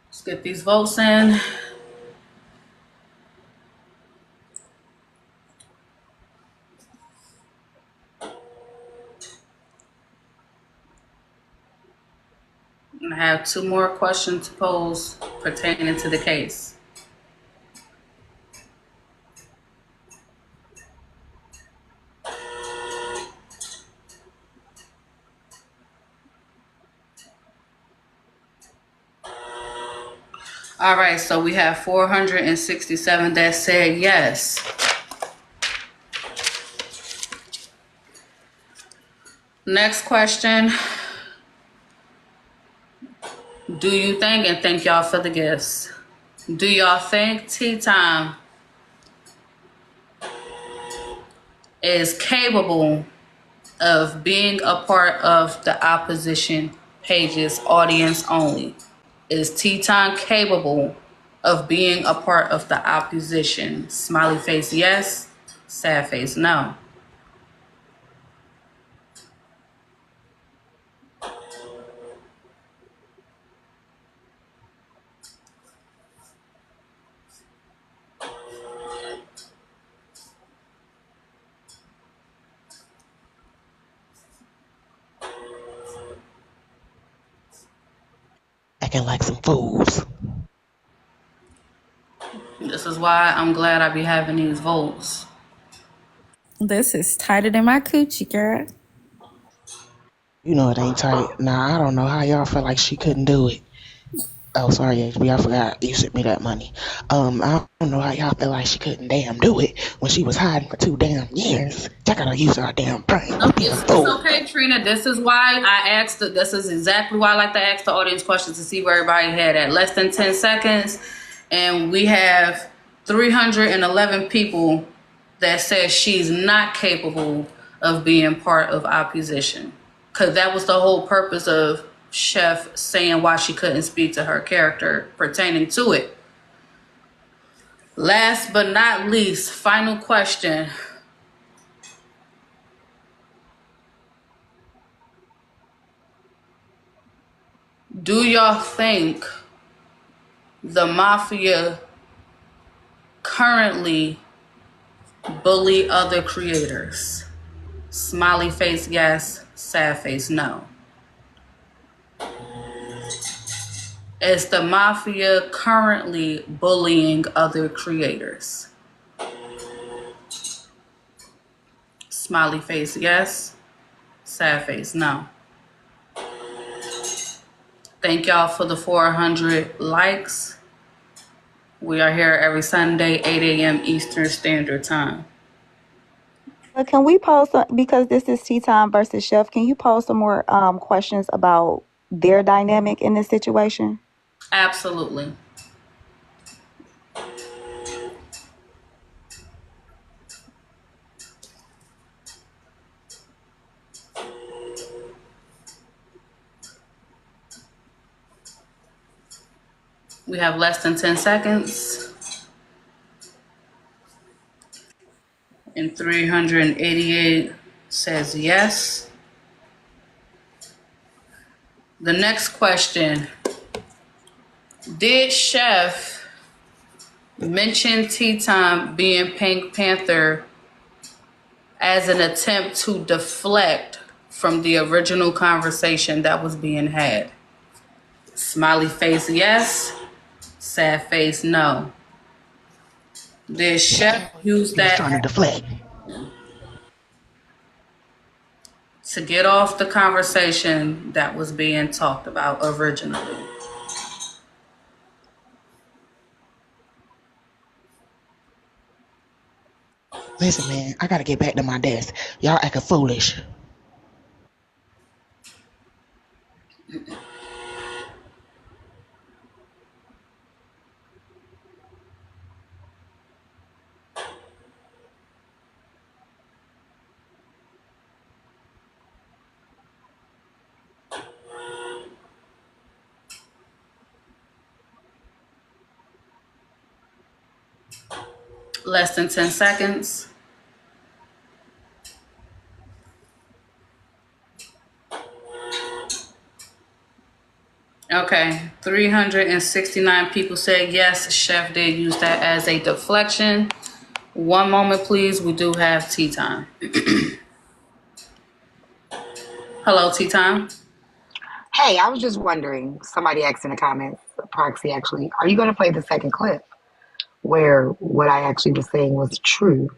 Let's get these votes in. I have two more questions to pose pertaining to the case. All right, so we have 467 that said yes. Next question. Do you think, and thank y'all for the gifts, do y'all think Tea Time is capable of being a part of the opposition page's audience only? Is Tea Time capable of being a part of the opposition? Smiley face yes, sad face no. Acting like some fools. This is why I'm glad I be having these votes. This is tighter than my coochie, girl. You know it ain't tight. Nah, I don't know how y'all felt like she couldn't do it. Oh, sorry, HB, I forgot you sent me that money. I don't know how y'all feel like she couldn't damn do it when she was hiding for 2 damn years. Y'all gotta use our damn brain. No, it's okay, Trina. This is why I asked. This is exactly why I like to ask the audience questions to see where everybody had at. Less than 10 seconds, and we have 311 people that says she's not capable of being part of opposition. Because that was the whole purpose of Chef saying why she couldn't speak to her character pertaining to it. Last but not least, final question. Do y'all think the mafia currently bully other creators? Smiley face yes, sad face no. Is the mafia currently bullying other creators? Smiley face yes, sad face no. Thank y'all for the 400 likes. We are here every Sunday, 8 a.m. Eastern Standard Time. But can we post, because this is Tea Time versus Chef, can you post some more questions about their dynamic in this situation? Absolutely. We have less than 10 seconds. And 388 says yes. The next question. Did Chef mention Tea Time being Pink Panther as an attempt to deflect from the original conversation that was being had? Smiley face, yes. Sad face, no. Did Chef use that trying to deflect to get off the conversation that was being talked about originally? Listen, man, I gotta get back to my desk. Y'all acting foolish. Less than 10 seconds. Okay, 369 people said yes, Chef did use that as a deflection. One moment, please. We do have tea time. Hello, tea time. Hey, I was just wondering, somebody asked in the comments, Proxy actually, are you going to play the second clip where what I actually was saying was true?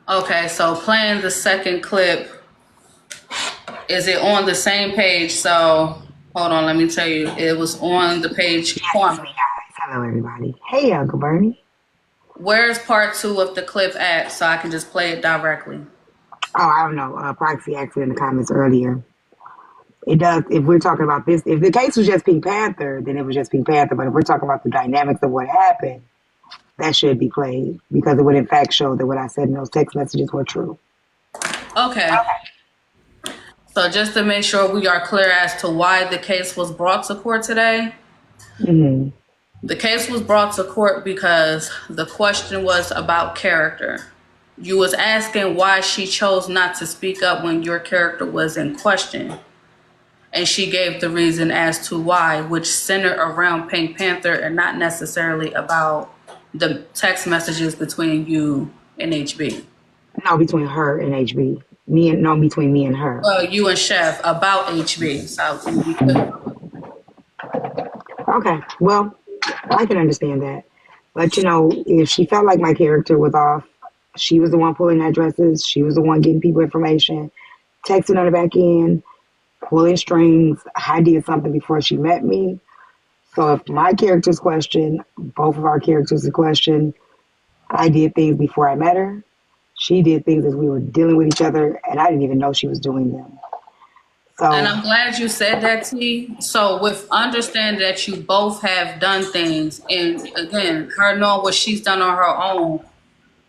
Okay, so playing the second clip. Is it on the same page? So, hold on, let me tell you. It was on the page. Yes, guys. Hello, everybody. Hey, Uncle Bernie. Where's part 2 of the clip at so I can just play it directly? Oh, I don't know. Proxy asked it in the comments earlier. It does, if we're talking about this, if the case was just Pink Panther, then it was just Pink Panther. But if we're talking about the dynamics of what happened, that should be played because it would in fact show that what I said in those text messages were true. Okay. So just to make sure we are clear as to why the case was brought to court today. Mm-hmm. The case was brought to court because the question was about character. You was asking why she chose not to speak up when your character was in question. And she gave the reason as to why, which centered around Pink Panther and not necessarily about the text messages between you and HB. No, between her and HB. Between me and her. Well, you and Chef about HB. So okay, well, I can understand that. But, if she felt like my character was off, she was the one pulling addresses. She was the one getting people information, texting on the back end, pulling strings. I did something before she met me. So if my character's questioned, both of our characters are questioned. I did things before I met her. She did things as we were dealing with each other, and I didn't even know she was doing them. So, and I'm glad you said that, T. So with understanding that you both have done things, and again, her knowing what she's done on her own,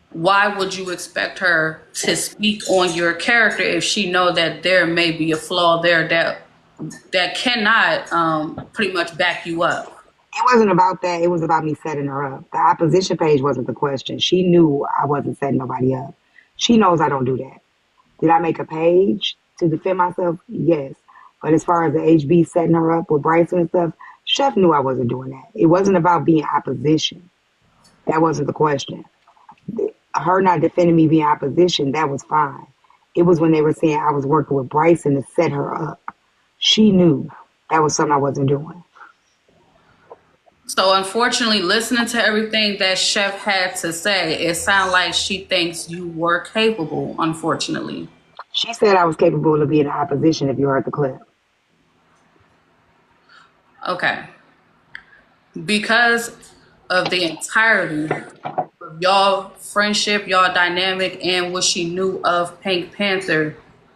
why would you expect her to speak on your character if she know that there may be a flaw there that cannot pretty much back you up? It wasn't about that. It was about me setting her up. The opposition page wasn't the question. She knew I wasn't setting nobody up. She knows I don't do that. Did I make a page to defend myself? Yes. But as far as the HB setting her up with Bryson and stuff, Chef knew I wasn't doing that. It wasn't about being opposition. That wasn't the question. Her not defending me being opposition, that was fine. It was when they were saying I was working with Bryson to set her up. She knew that was something I wasn't doing. So unfortunately, listening to everything that Chef had to say, it sounds like she thinks you were capable, unfortunately. She said I was capable of being in opposition if you heard the clip. Okay. Because of the entirety of y'all friendship, y'all dynamic, and what she knew of Pink Panther,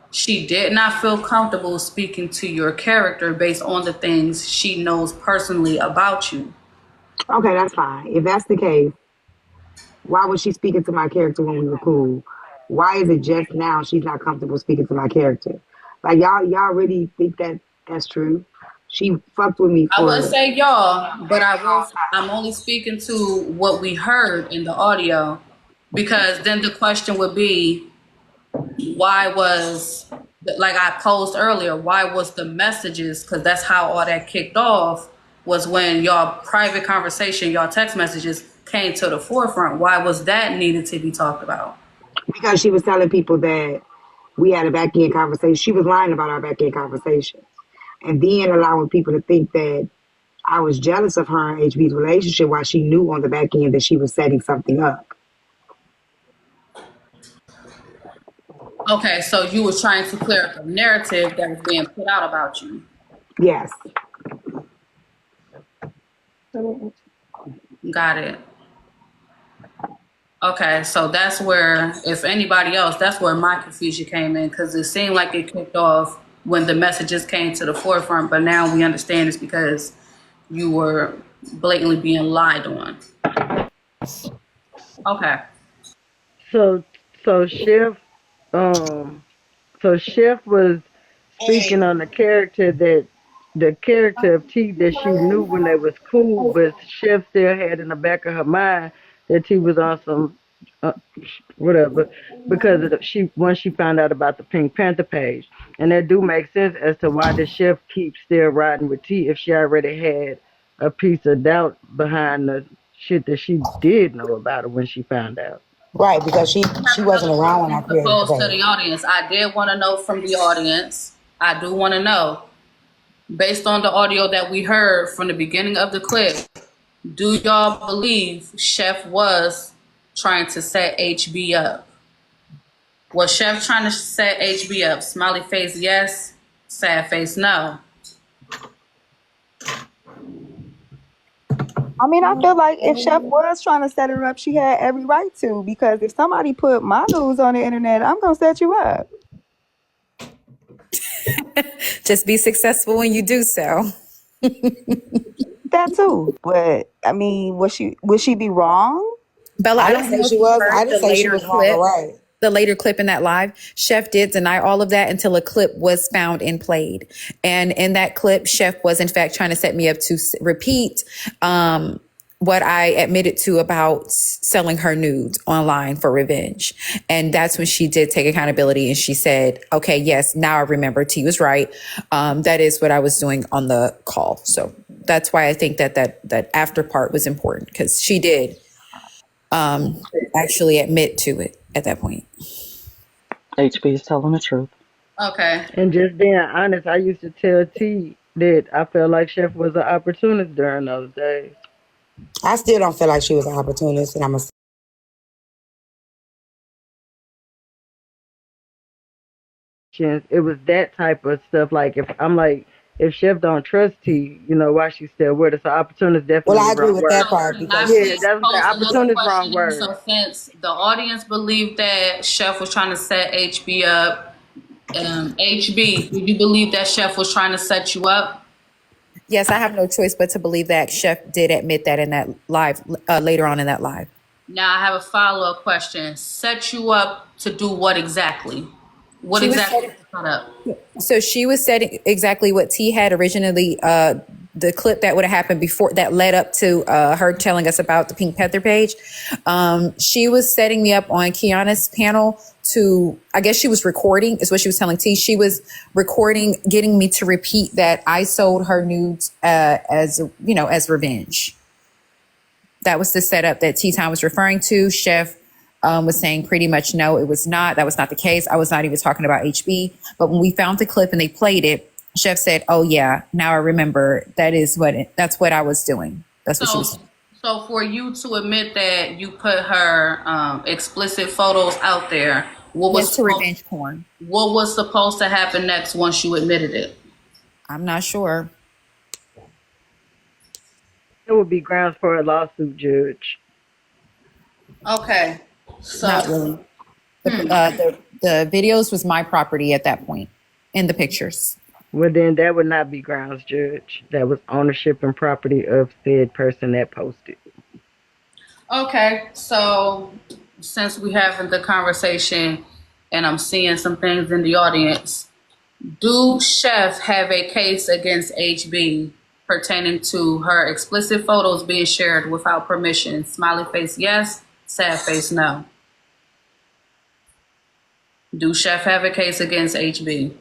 she did not feel comfortable speaking to your character based on the things she knows personally about you. Okay, that's fine. If that's the case, why was she speaking to my character when we were cool? Why is it just now she's not comfortable speaking to my character? Like, y'all really think that that's true? She fucked with me for... I would say y'all, but I'm only speaking to what we heard in the audio, because then the question would be, why was like I posed earlier, why was the messages, because that's how all that kicked off, was when y'all private conversation, y'all text messages came to the forefront. Why was that needed to be talked about? Because she was telling people that we had a back end conversation. She was lying about our back end conversations. And then allowing people to think that I was jealous of her and HB's relationship while she knew on the back end that she was setting something up. Okay, so you were trying to clear up a narrative that was being put out about you. Yes. Got it. Okay, so that's where, if anybody else, that's where my confusion came in, because it seemed like it kicked off when the messages came to the forefront, but now we understand it's because you were blatantly being lied on. Okay. So Chef was speaking on the character of T that she knew when they was cool, but Chef still had in the back of her mind that T was on some whatever, because once she found out about the Pink Panther page, and that do make sense as to why the Chef keeps still riding with T if she already had a piece of doubt behind the shit that she did know about her when she found out. Right, because she wasn't around when I created the Proposed to page. the audience. I did want to know from the audience. I do want to know, based on the audio that we heard from the beginning of the clip, do y'all believe Chef was trying to set HB up? Was Chef trying to set HB up? Smiley face, yes. Sad face, no. I mean, I feel like if Chef was trying to set her up, she had every right to, because if somebody put my news on the internet, I'm going to set you up. Just be successful when you do so. That too. But I mean, would she be wrong? Bella, I didn't don't know say if she you was. heard I didn't the say she later was wrong or right. The later clip in that live. Chef did deny all of that until a clip was found and played. And in that clip, Chef was in fact trying to set me up to repeat what I admitted to about selling her nudes online for revenge. And that's when she did take accountability and she said, okay, yes, now I remember T was right. That is what I was doing on the call. So that's why I think that after part was important, because she did actually admit to it at that point. HB is telling the truth. Okay. And just being honest, I used to tell T that I felt like Chef was an opportunist during those days. I still don't feel like she was an opportunist, and I'm a. It was that type of stuff. Like if Chef don't trust T, why she still with us? So opportunist definitely. Well, I agree wrong with word. that part because that was the opportunist wrong word. So since the audience believed that Chef was trying to set HB up, HB, did you believe that Chef was trying to set you up? Yes, I have no choice but to believe that Chef did admit that in that live, later on in that live. Now I have a follow-up question. Set you up to do what exactly? What exactly was set up? So she was setting exactly what T had originally, the clip that would have happened before that led up to her telling us about the Pink Panther page. She was setting me up on Kiana's panel to, I guess she was recording, is what she was telling T. She was recording, getting me to repeat that I sold her nudes as revenge. That was the setup that T Time was referring to. Chef was saying pretty much no, it was not. That was not the case. I was not even talking about HB. But when we found the clip and they played it, Chef said, "Oh yeah, now I remember. That's what I was doing." That's what she was saying. So for you to admit that you put her explicit photos out there, what was to revenge porn? What was supposed to happen next once you admitted it? I'm not sure. It would be grounds for a lawsuit, Judge. Okay. So not really. The videos was my property at that point in the pictures. Well, then that would not be grounds, Judge. That was ownership and property of said person that posted. Okay, so since we having the conversation and I'm seeing some things in the audience, do Chef have a case against HB pertaining to her explicit photos being shared without permission? Smiley face, yes. Sad face, no. Do Chef have a case against HB?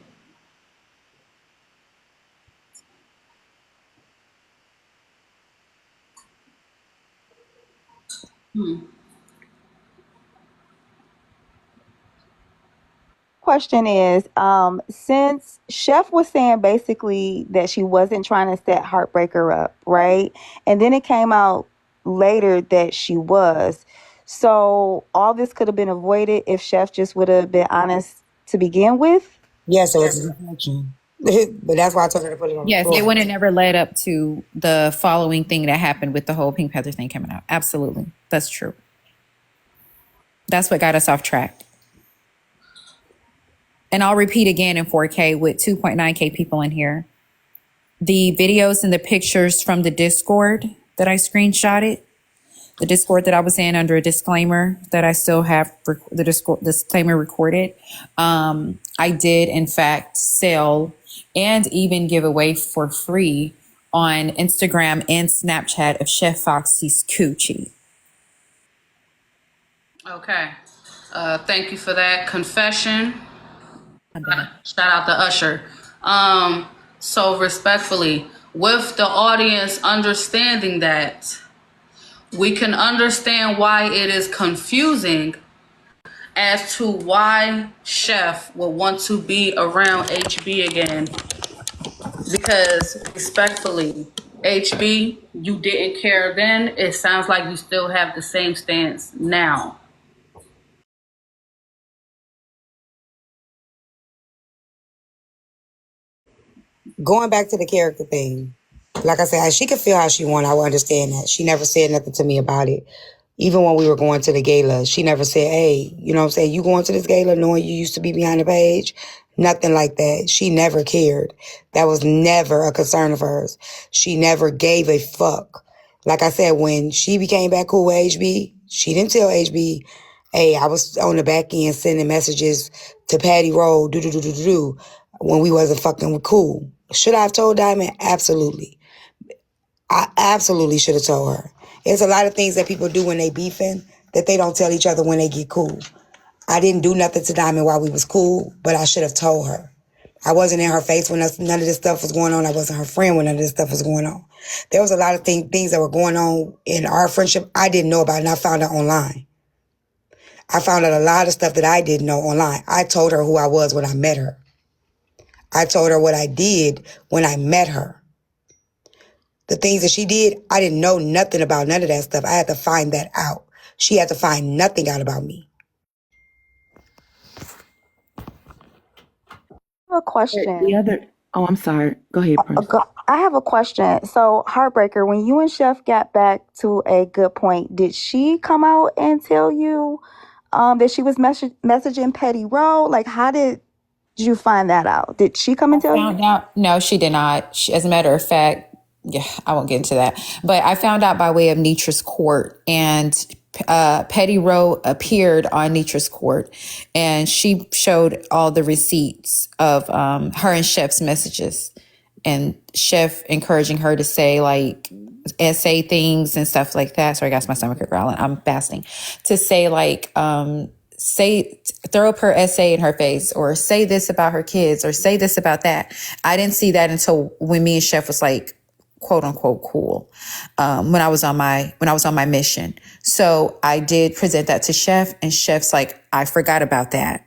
Question is, since Chef was saying basically that she wasn't trying to set Heartbreaker up, right? And then it came out later that she was. So all this could have been avoided if Chef just would have been honest to begin with. Yes, so it's a deflection. But that's why I told her to put it on the Yes, floor. it would have never led up to the following thing that happened with the whole Pink Panther thing coming out. Absolutely. That's true. That's what got us off track. And I'll repeat again in 4K with 2.9K people in here. The videos and the pictures from the Discord that I screenshotted, the Discord that I was in under a disclaimer that I still have the disclaimer recorded. I did, in fact, sell and even give away for free on Instagram and Snapchat of Chef Foxy's coochie. Okay. Thank you for that confession. Shout out to Usher. So respectfully, with the audience understanding that, we can understand why it is confusing as to why Chef would want to be around HB again. Because respectfully, HB, you didn't care then. It sounds like you still have the same stance now. Going back to the character thing, like I said, she could feel how she want. I would understand that. She never said nothing to me about it. Even when we were going to the gala, she never said, hey, you know what I'm saying? You going to this gala knowing you used to be behind the page? Nothing like that. She never cared. That was never a concern of hers. She never gave a fuck. Like I said, when she became back cool with HB, she didn't tell HB, hey, I was on the back end sending messages to Patty Rowe, when we wasn't fucking cool. Should I have told Diamond? Absolutely. I absolutely should have told her. There's a lot of things that people do when they beefing that they don't tell each other when they get cool. I didn't do nothing to Diamond while we was cool, but I should have told her. I wasn't in her face when none of this stuff was going on. I wasn't her friend when none of this stuff was going on. There was a lot of things that were going on in our friendship I didn't know about, and I found out online. I found out a lot of stuff that I didn't know online. I told her who I was when I met her. I told her what I did when I met her. The things that she did, I didn't know nothing about none of that stuff. I had to find that out. She had to find nothing out about me. I have a question. I'm sorry. Go ahead, Prince. I have a question. So, Heartbreaker, when you and Chef got back to a good point, did she come out and tell you that she was messaging Petty Rowe? Like, how did you find that out? Did she come and tell you? No, she did not. As a matter of fact, yeah, I won't get into that. But I found out by way of Nitra's court, and Petty Rowe appeared on Nitra's court, and she showed all the receipts of her and Chef's messages, and Chef encouraging her to say like essay things and stuff like that. Sorry, guys, my stomach is growling. I'm fasting. To say like throw up her essay in her face, or say this about her kids, or say this about that. I didn't see that until when me and Chef was like, quote unquote, cool, when I was on my mission. So I did present that to Chef, and Chef's like, I forgot about that.